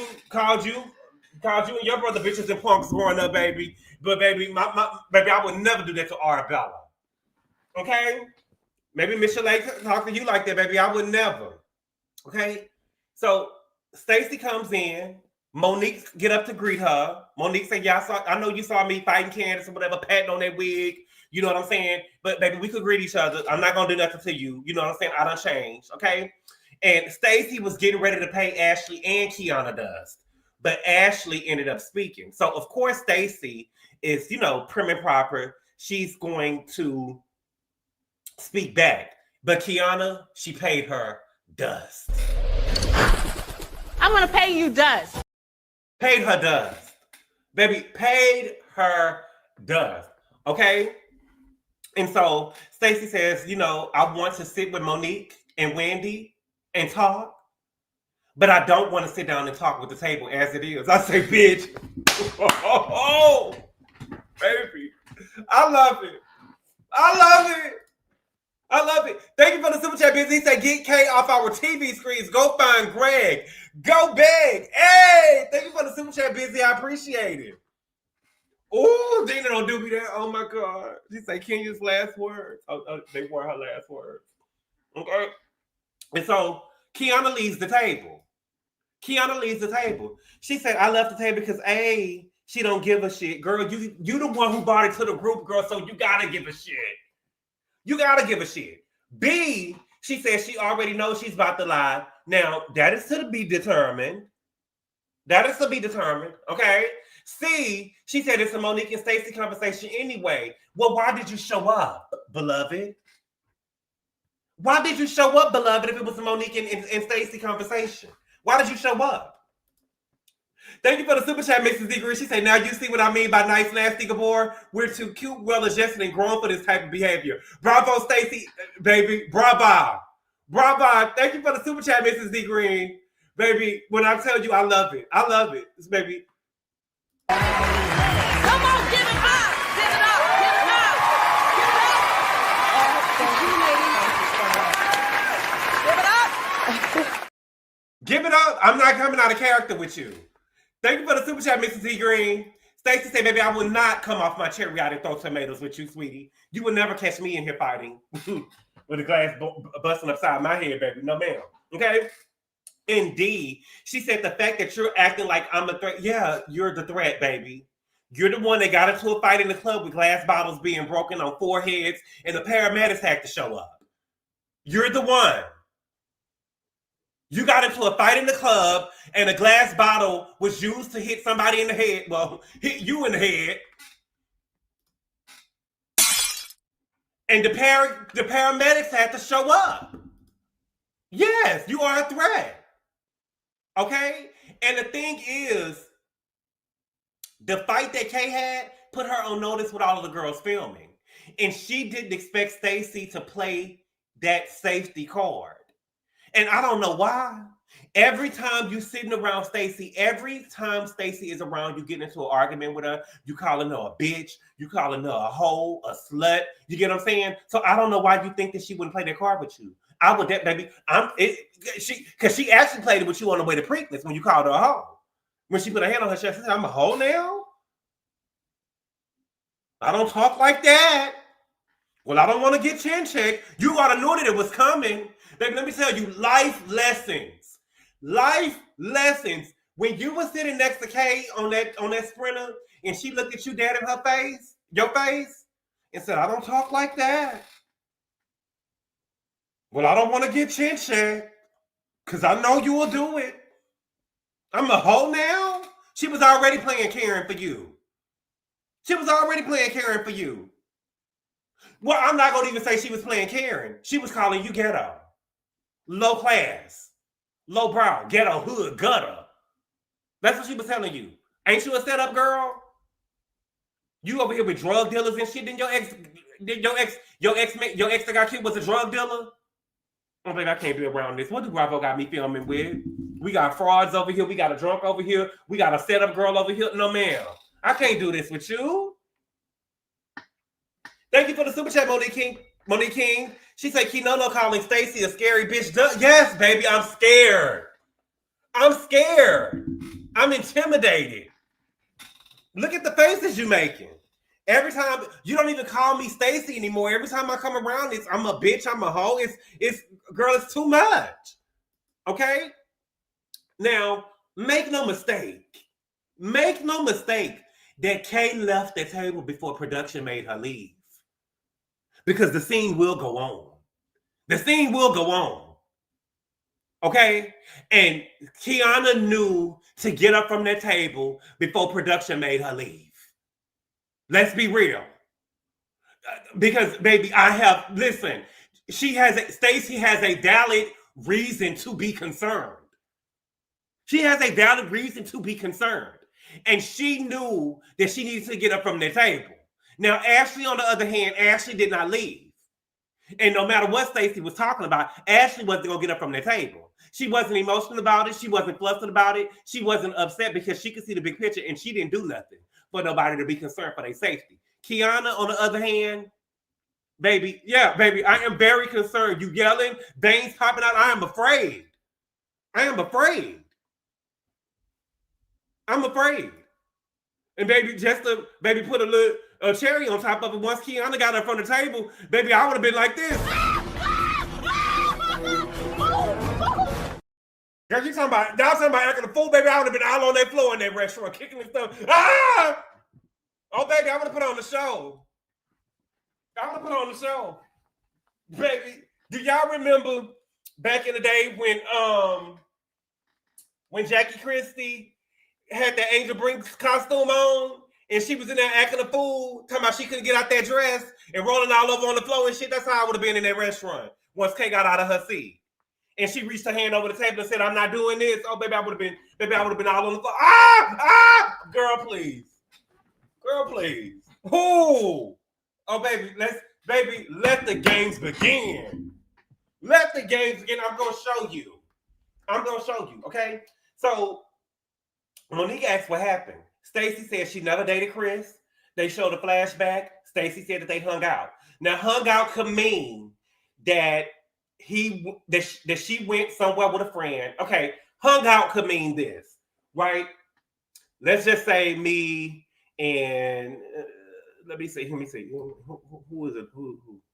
and your brother bitches and punks growing up, baby. But baby, baby, I would never do that to Arabella. Okay? Maybe Miss Chalet talk to you like that, baby. I would never. Okay? So Stacey comes in. Monique get up to greet her. Monique said, yeah, I know you saw me fighting Candace or whatever, patting on that wig. You know what I'm saying? But baby, we could greet each other. I'm not gonna do nothing to you. You know what I'm saying? I done changed, okay? And Stacey was getting ready to pay Ashley and Kiana dust. But Ashley ended up speaking. So of course, Stacey is, prim and proper. She's going to speak back. But Kiana, she paid her dust. I'm gonna pay you dust. Paid her dust. Baby, paid her dust. Okay? And so Stacey says, I want to sit with Monique and Wendy and talk, but I don't want to sit down and talk with the table as it is. I say, bitch, baby, I love it. I love it. Thank you for the super chat, Busy. He said, get K off our TV screens. Go find Greg. Go big. Hey, thank you for the super chat, Busy. I appreciate it. Oh, Dina don't do me that. Oh, my God. She said, Kenya's last words. They were her last words. Okay. And so, Kiana leaves the table. She said, I left the table because, A, she don't give a shit. Girl, you the one who brought it to the group, girl, so you got to give a shit. You gotta give a shit. B, she says she already knows she's about to lie. Now, that is to be determined. Okay? C, she said it's a Monique and Stacy conversation anyway. Well, why did you show up, beloved? Why did you show up, beloved, if it was a Monique and Stacy conversation? Why did you show up? Thank you for the super chat, Mrs. Degree. She said, now you see what I mean by nice, nasty, Gabor? We're too cute, well-adjusted, and grown for this type of behavior. Bravo, Stacy, baby. Bravo. Thank you for the super chat, Mrs. Degree. Baby, when I tell you I love it. This baby. Come on, give it up. Give it up. Give it up. I'm not coming out of character with you. Thank you for the super chat, Mrs. E. Green. Stacy said, baby, I will not come off my cherry out and throw tomatoes with you, sweetie. You will never catch me in here fighting with a glass busting upside my head, baby. No, ma'am. Okay? Indeed. She said, the fact that you're acting like I'm a threat. Yeah, you're the threat, baby. You're the one that got into a fight in the club with glass bottles being broken on foreheads and the paramedics had to show up. You're the one. You got into a fight in the club and a glass bottle was used to hit somebody in the head. Well, hit you in the head. And the paramedics had to show up. Yes, you are a threat. Okay? And the thing is, the fight that Kay had put her on notice with all of the girls filming. And she didn't expect Stacy to play that safety card. And I don't know why. Every time you sitting around Stacy, every time Stacy is around, you get into an argument with her, you calling her a bitch, you calling her a hoe, a slut. You get what I'm saying? So I don't know why you think that she wouldn't play that card with you. I would, that baby. Because she actually played it with you on the way to Preakness when you called her a hoe. When she put her hand on her chest, she said, I'm a hoe now? I don't talk like that. Well, I don't want to get chin checked. You ought to know that it was coming. Baby, let me tell you, life lessons. Life lessons. When you were sitting next to Kay on that Sprinter, and she looked at you dead in her face, your face, and said, I don't talk like that. Well, I don't want to get chin checked, because I know you will do it. I'm a hoe now? She was already playing Karen for you. Well, I'm not going to even say she was playing Karen. She was calling you ghetto. Low class. Low brow. Ghetto, hood, gutter. That's what she was telling you. Ain't you a setup girl? You over here with drug dealers and shit. Then your ex that got killed was a drug dealer? Oh, baby, I can't be around this. What do Bravo got me filming with? We got frauds over here. We got a drunk over here. We got a setup girl over here. No, ma'am. I can't do this with you. Thank you for the super chat, Monique King. She said, Kinono calling Stacy a scary bitch. Yes, baby, I'm scared. I'm intimidated. Look at the faces you making. Every time, you don't even call me Stacy anymore. Every time I come around, I'm a bitch, I'm a hoe. Girl, it's too much. Okay? Now, make no mistake that Kay left the table before production made her leave. Because the scene will go on. Okay? And Kiana knew to get up from that table before production made her leave. Let's be real. Because, baby, Stacy has a valid reason to be concerned. And she knew that she needed to get up from the table. Now, Ashley, on the other hand, Ashley did not leave. And no matter what Stacy was talking about, Ashley wasn't going to get up from the table. She wasn't emotional about it. She wasn't flustered about it. She wasn't upset because she could see the big picture and she didn't do nothing for nobody to be concerned for their safety. Kiana, on the other hand, Baby, yeah, baby, I am very concerned. You yelling, veins popping out. I am afraid. I am afraid. I'm afraid. And baby, just to baby put a little cherry on top of it. Once Kiana got up from the table, baby, I would have been like this. Girl, you talking about acting a fool, baby? I would have been all on that floor in that restaurant, kicking and stuff. Ah! Oh, baby, I would have put on the show. Baby, do y'all remember back in the day when Jackie Christie had the Angel Brinks costume on and she was in there acting a fool, talking about she couldn't get out that dress and rolling all over on the floor and shit? That's how I would have been in that restaurant once Kay got out of her seat. And she reached her hand over the table and said, "I'm not doing this." Oh, baby, I would have been all on the floor. Girl, please. Ooh. Oh, baby, let the games begin. Let the games begin. I'm gonna show you, okay? So Monique asked what happened. Stacey said she never dated Chris. They showed a flashback. Stacey said that they hung out. Now, hung out could mean that that she went somewhere with a friend. Okay, hung out could mean this, right? Let's just say me and let me see. Who is it? Who?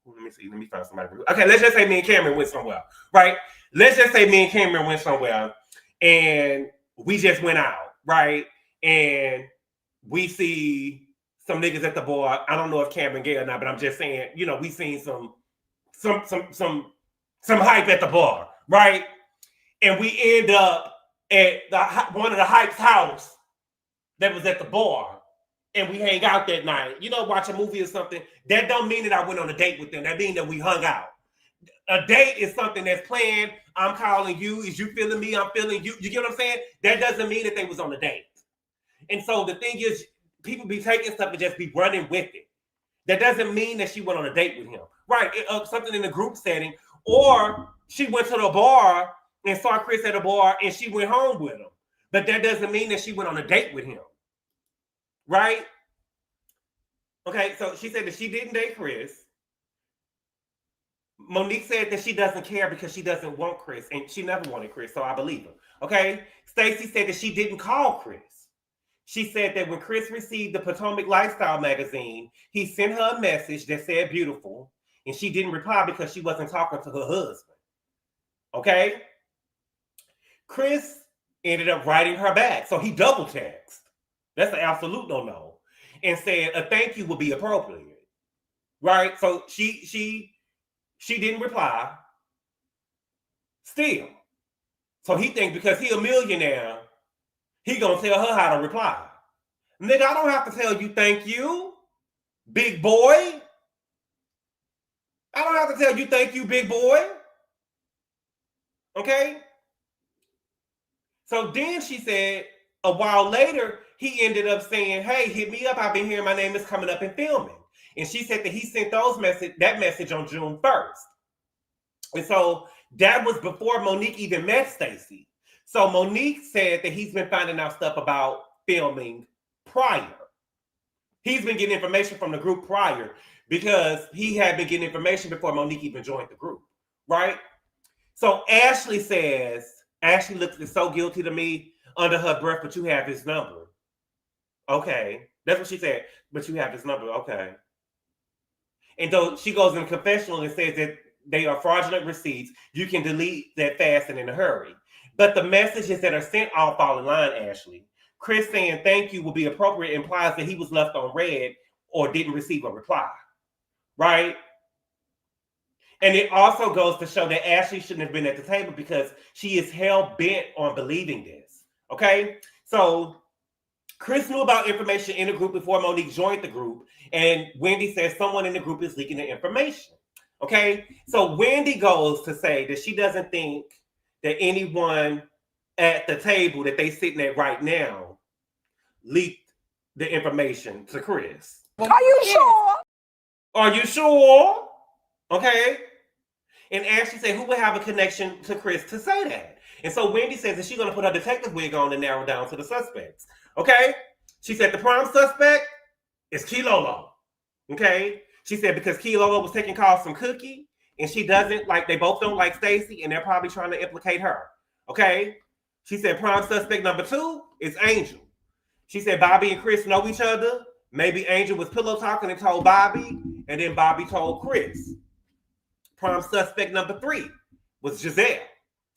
Let me see. Let me find somebody. Okay, let's just say me and Cameron went somewhere, right? Let's just say me and Cameron went somewhere, and we just went out, right? And we see some niggas at the bar. I don't know if Cameron gay or not, but I'm just saying, you know, we seen some hype at the bar, right? And we end up at one of the hype's house that was at the bar. And we hang out that night, you know, watch a movie or something. That don't mean that I went on a date with them. That means that we hung out. A date is something that's planned. I'm calling you. Is you feeling me? I'm feeling you. You get what I'm saying? That doesn't mean that they was on a date. And so the thing is, people be taking stuff and just be running with it. That doesn't mean that she went on a date with him. Right. Something in a group setting. Or she went to the bar and saw Chris at a bar and she went home with him. But that doesn't mean that she went on a date with him. Right? Okay, so she said that she didn't date Chris. Monique said that she doesn't care because she doesn't want Chris, and she never wanted Chris, so I believe her. Okay? Stacy said that she didn't call Chris. She said that when Chris received the Potomac Lifestyle magazine, he sent her a message that said beautiful, and she didn't reply because she wasn't talking to her husband. Okay? Chris ended up writing her back, so he double texted. That's an absolute no-no. And said a thank you would be appropriate. Right? So she didn't reply. Still. So he thinks because he a millionaire, he gonna tell her how to reply. Nigga, I don't have to tell you thank you, big boy. I don't have to tell you thank you, big boy. Okay? So then she said, a while later, he ended up saying, "Hey, hit me up. I've been hearing my name is coming up and filming." And she said that he sent that message on June 1st. And so that was before Monique even met Stacy. So Monique said that he's been finding out stuff about filming prior. He's been getting information from the group prior because he had been getting information before Monique even joined the group, right? So Ashley looks so guilty to me under her breath, but you have his number. Okay. That's what she said. But you have his number. Okay. And though she goes in confessional and says that they are fraudulent receipts, you can delete that fast and in a hurry. But the messages that are sent all fall in line, Ashley. Chris saying thank you will be appropriate implies that he was left on red or didn't receive a reply. Right? And it also goes to show that Ashley shouldn't have been at the table because she is hell-bent on believing this. Okay? So Chris knew about information in the group before Monique joined the group. And Wendy says someone in the group is leaking the information. Okay? So Wendy goes to say that she doesn't think that anyone at the table that they sitting at right now leaked the information to Chris. Are you sure? Are you sure? Okay. And Ashley said, who would have a connection to Chris to say that? And so Wendy says that she's going to put her detective wig on and narrow down to the suspects. Okay. She said the prime suspect is Kilolo. Okay. She said because Keairna was taking calls from Cookie, and she doesn't like, they both don't like Stacy, and they're probably trying to implicate her. Okay? She said prime suspect number 2 is Angel. She said Bobby and Chris know each other. Maybe Angel was pillow talking and told Bobby, and then Bobby told Chris. Prime suspect number 3 was Gizelle.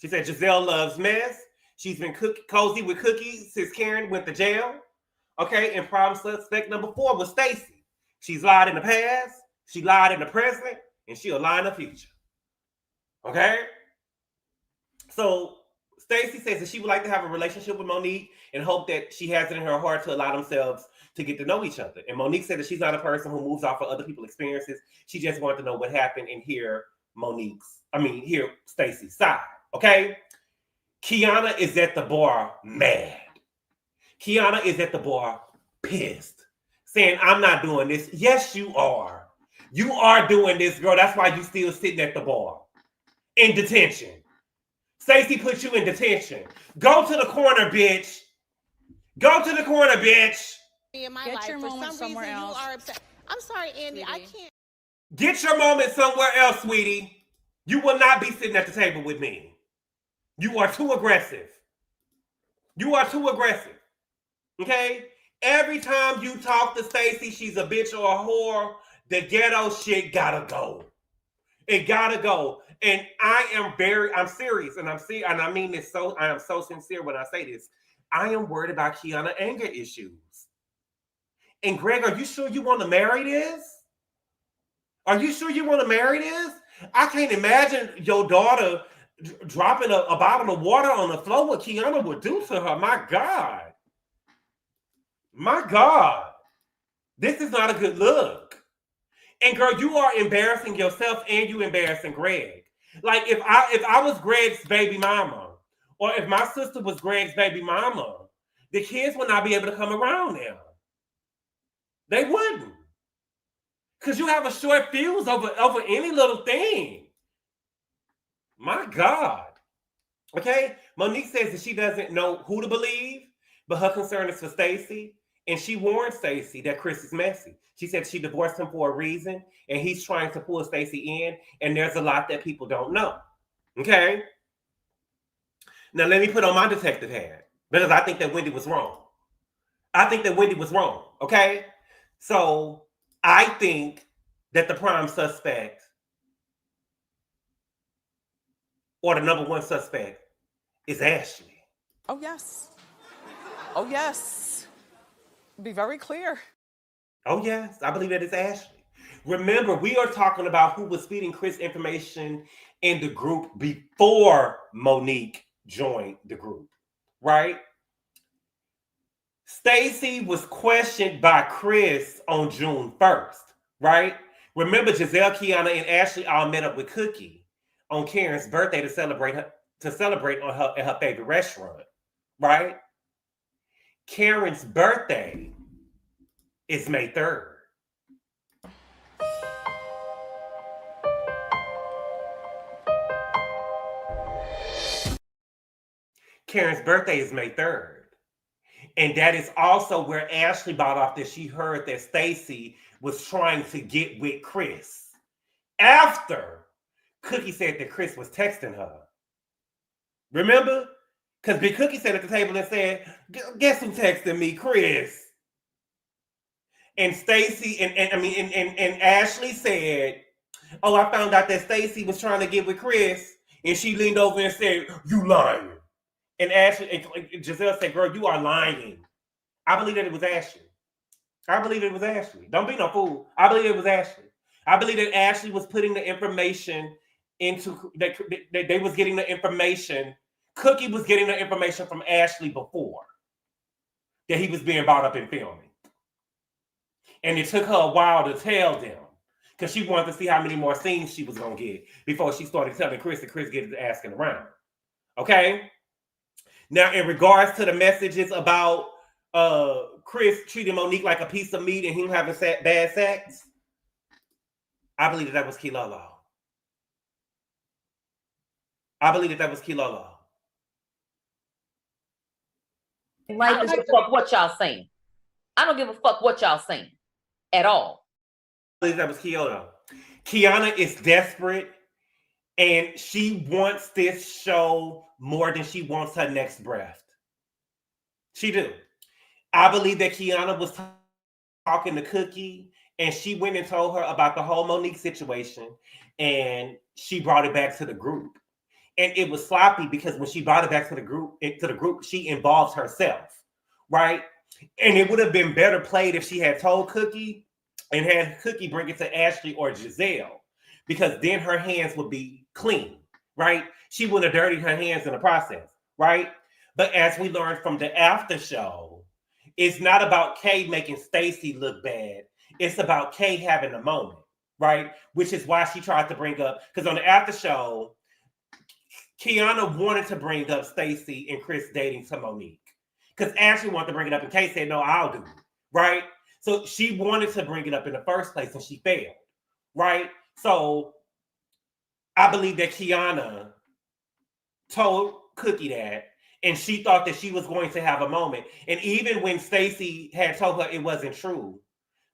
She said Gizelle loves mess. She's been cozy with Cookie since Karen went to jail. Okay, and prime suspect number 4 was Stacy. She's lied in the past, she lied in the present, and she'll lie in the future. Okay? So Stacy says that she would like to have a relationship with Monique and hope that she has it in her heart to allow themselves to get to know each other. And Monique said that she's not a person who moves off of other people's experiences. She just wanted to know what happened and hear Stacy's side. Okay? Kiana is at the bar mad. Kiana is at the bar pissed, saying, I'm not doing this. Yes, you are. You are doing this, girl. That's why you still sitting at the bar in detention. Stacy put you in detention. Go to the corner, bitch. Go to the corner, bitch. In my Get life, your for moment some somewhere reason, else. you are upset. I'm sorry, Andy. I Sweetie. can't. Get your moment somewhere else, sweetie. You will not be sitting at the table with me. You are too aggressive. You are too aggressive. Okay? Every time you talk to Stacy, she's a bitch or a whore. The ghetto shit gotta go. It gotta go. And I'm serious, and I mean this I am so sincere when I say this. I am worried about Kiana anger issues. And Greg, are you sure you want to marry this? Are you sure you want to marry this? I can't imagine your daughter dropping a bottle of water on the floor, what Kiana would do to her. My God. My God. This is not a good look. And girl, you are embarrassing yourself and you embarrassing Greg. Like if I was Greg's baby mama, or if my sister was Greg's baby mama, the kids would not be able to come around now. They wouldn't. Because you have a short fuse over any little thing. My God. Okay? Monique says that she doesn't know who to believe, but her concern is for Stacy. And she warned Stacy that Chris is messy. She said she divorced him for a reason, and he's trying to pull Stacy in, and there's a lot that people don't know. Okay? Now, let me put on my detective hat, because I think that Wendy was wrong. I think that Wendy was wrong, okay? So, I think that the prime suspect, or the number 1 suspect, is Ashley. Oh, yes. Oh, yes. Be very clear. Oh, yes. I believe that it's Ashley. Remember, we are talking about who was feeding Chris information in the group before Monique joined the group, right? Stacy was questioned by Chris on June 1st, right? Remember, Giselle, Kiana, and Ashley all met up with Cookie on Karen's birthday to celebrate at her favorite restaurant, right? Karen's birthday is May 3rd. Karen's birthday is May 3rd. And that is also where Ashley brought off that she heard that Stacy was trying to get with Chris after Cookie said that Chris was texting her. Remember? Because Big Cookie sat at the table and said, guess who texted me? Chris. And Stacy and Ashley said, oh, I found out that Stacy was trying to get with Chris, and she leaned over and said, you lying. And Ashley and Gizelle said, girl, you are lying. I believe that it was Ashley. I believe it was Ashley. Don't be no fool. I believe it was Ashley. I believe that Ashley was putting the information into, that they was getting the information. Cookie was getting the information from Ashley before that he was being brought up in filming. And it took her a while to tell them because she wanted to see how many more scenes she was going to get before she started telling Chris, and Chris get asking around. Okay? Now, in regards to the messages about Chris treating Monique like a piece of meat and him having bad sex, I believe that was Keairna. I believe that was Keairna. I don't give a fuck what y'all saying. I don't give a fuck what y'all saying at all. believe that was Kiana. Kiana is desperate, and she wants this show more than she wants her next breath. She do. I believe that Kiana was talking to Cookie, and she went and told her about the whole Monique situation, and she brought it back to the group. And it was sloppy because when she brought it back to the group, she involved herself, right? And it would have been better played if she had told Cookie and had Cookie bring it to Ashley or Gizelle, because then her hands would be clean, right? She wouldn't have dirtied her hands in the process, right? But as we learned from the after show, it's not about Kay making Stacey look bad. It's about Kay having a moment, right? Which is why she tried to bring up, because on the after show, Kiana wanted to bring up Stacey and Chris dating to Monique, because Ashley wanted to bring it up and Kay said, no, I'll do it, right? So she wanted to bring it up in the first place and she failed, right? So I believe that Kiana told Cookie that, and she thought that she was going to have a moment. And even when Stacey had told her it wasn't true,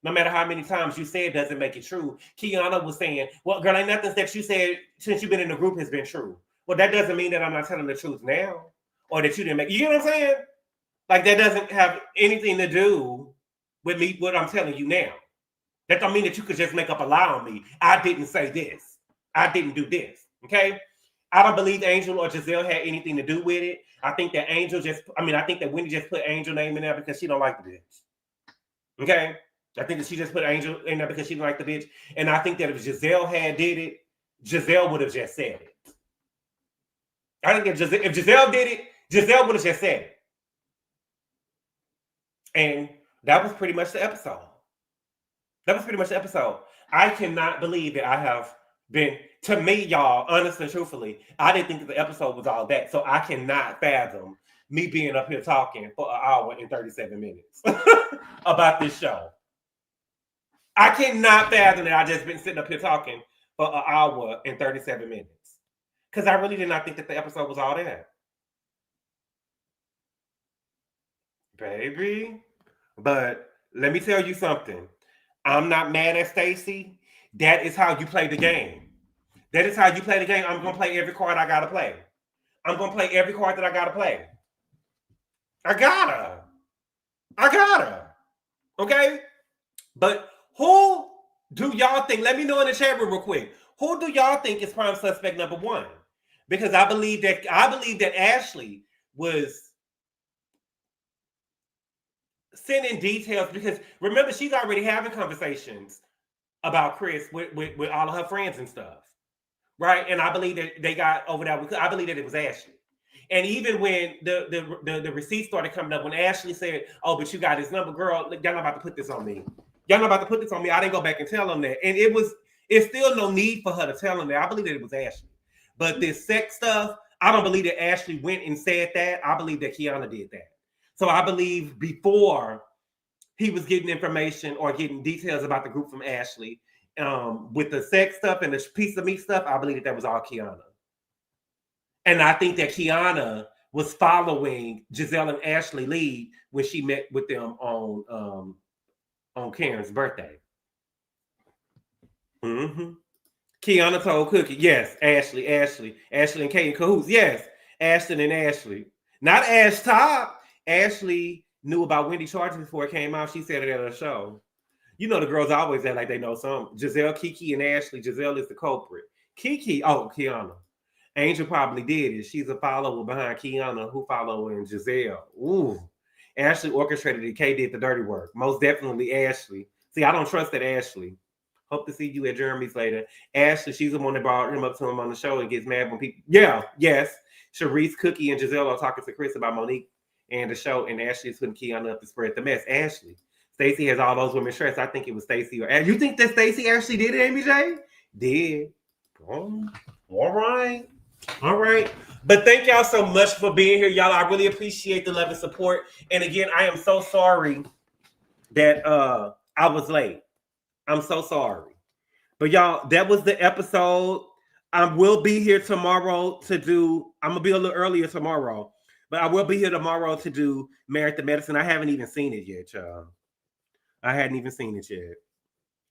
no matter how many times you say it doesn't make it true, Kiana was saying, well, girl, ain't nothing that you said since you've been in the group has been true. Well, that doesn't mean that I'm not telling the truth now, or that you didn't make, you know what I'm saying? Like, that doesn't have anything to do with me, what I'm telling you now. That don't mean that you could just make up a lie on me. I didn't say this. I didn't do this, okay? I don't believe Angel or Gizelle had anything to do with it. I think that I think that Wendy just put Angel name in there because she don't like the bitch. Okay? I think that she just put Angel in there because she didn't like the bitch. And I think that if Gizelle had did it, Gizelle would have just said it. I think if Gizelle did it, Gizelle would have just said it. And that was pretty much the episode. I cannot believe that I have been, to me, y'all, honestly and truthfully, I didn't think that the episode was all that. So I cannot fathom me being up here talking for an hour and 37 minutes about this show. I cannot fathom that I just been sitting up here talking for an hour and 37 minutes. Because I really did not think that the episode was all that. Baby. But let me tell you something. I'm not mad at Stacey. That is how you play the game. I'm going to play every card I got to play. I'm going to play every card that I got to play. I gotta. Okay? But who do y'all think, let me know in the chat room real quick, who do y'all think is prime suspect number one? Because I believe that Ashley was sending details, because remember, she's already having conversations about Chris with all of her friends and stuff, right? And I believe that they got over that. I believe that it was Ashley. And even when the receipts started coming up, when Ashley said, oh, but you got his number, girl, y'all not about to put this on me. I didn't go back and tell them that. And it's still no need for her to tell them that. I believe that it was Ashley. But this sex stuff, I don't believe that Ashley went and said that. I believe that Kiana did that. So I believe before he was getting information or getting details about the group from Ashley, with the sex stuff and the piece of meat stuff, I believe that was all Kiana. And I think that Kiana was following Gizelle and Ashley lead when she met with them on Karen's birthday. Mm-hmm. Kiana told Cookie, yes, Ashley and Kate in cahoots. Yes, Ashton and Ashley. Not Ash Top. Ashley knew about Wendy charges before it came out. She said it at her show. You know the girls always act like they know something. Gizelle, Kiki, and Ashley. Gizelle is the culprit. Kiana. Angel probably did it. She's a follower behind Kiana, who following Gizelle. Ooh. Ashley orchestrated it. Kay did the dirty work. Most definitely Ashley. See, I don't trust that Ashley. Hope to see you at Jeremy's later. Ashley, she's the one that brought him up to him on the show and gets mad when people... Yeah, yes. Sharice, Cookie, and Gizelle are talking to Chris about Monique and the show, and Ashley is putting Kiana up to spread the mess. Ashley. Stacey has all those women stressed. I think it was Stacey. You think that Stacey actually did it, Amy J? Did. Oh, all right. But thank y'all so much for being here, y'all. I really appreciate the love and support. And again, I am so sorry that I was late. I'm so sorry. But y'all, that was the episode. I will be here tomorrow I'm going to be a little earlier tomorrow. But I will be here tomorrow to do Merit the Medicine. I haven't even seen it yet, y'all. I hadn't even seen it yet.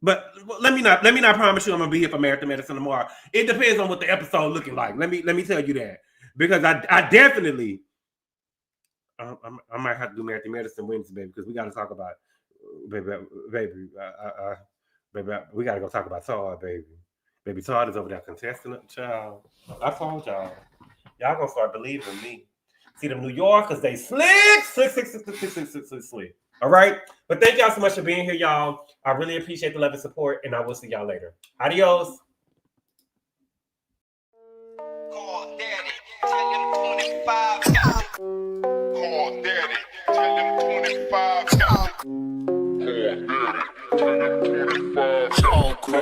But let me not promise you I'm gonna be here for Marathon Medicine tomorrow. It depends on what the episode looking like. Let me tell you that, because I definitely I might have to do Marathon Medicine Wednesday, baby, because we got to talk about baby, we got to go talk about Todd, baby. Baby Todd is over there contesting, child. I told y'all gonna start believing me. See them New Yorkers, they slick. All right. But thank y'all so much for being here, y'all. I really appreciate the love and support, and I will see y'all later. Adios. Call daddy, tell him 25 got it. Call daddy, tell him 25 got it. Call daddy, tell him 25 got it.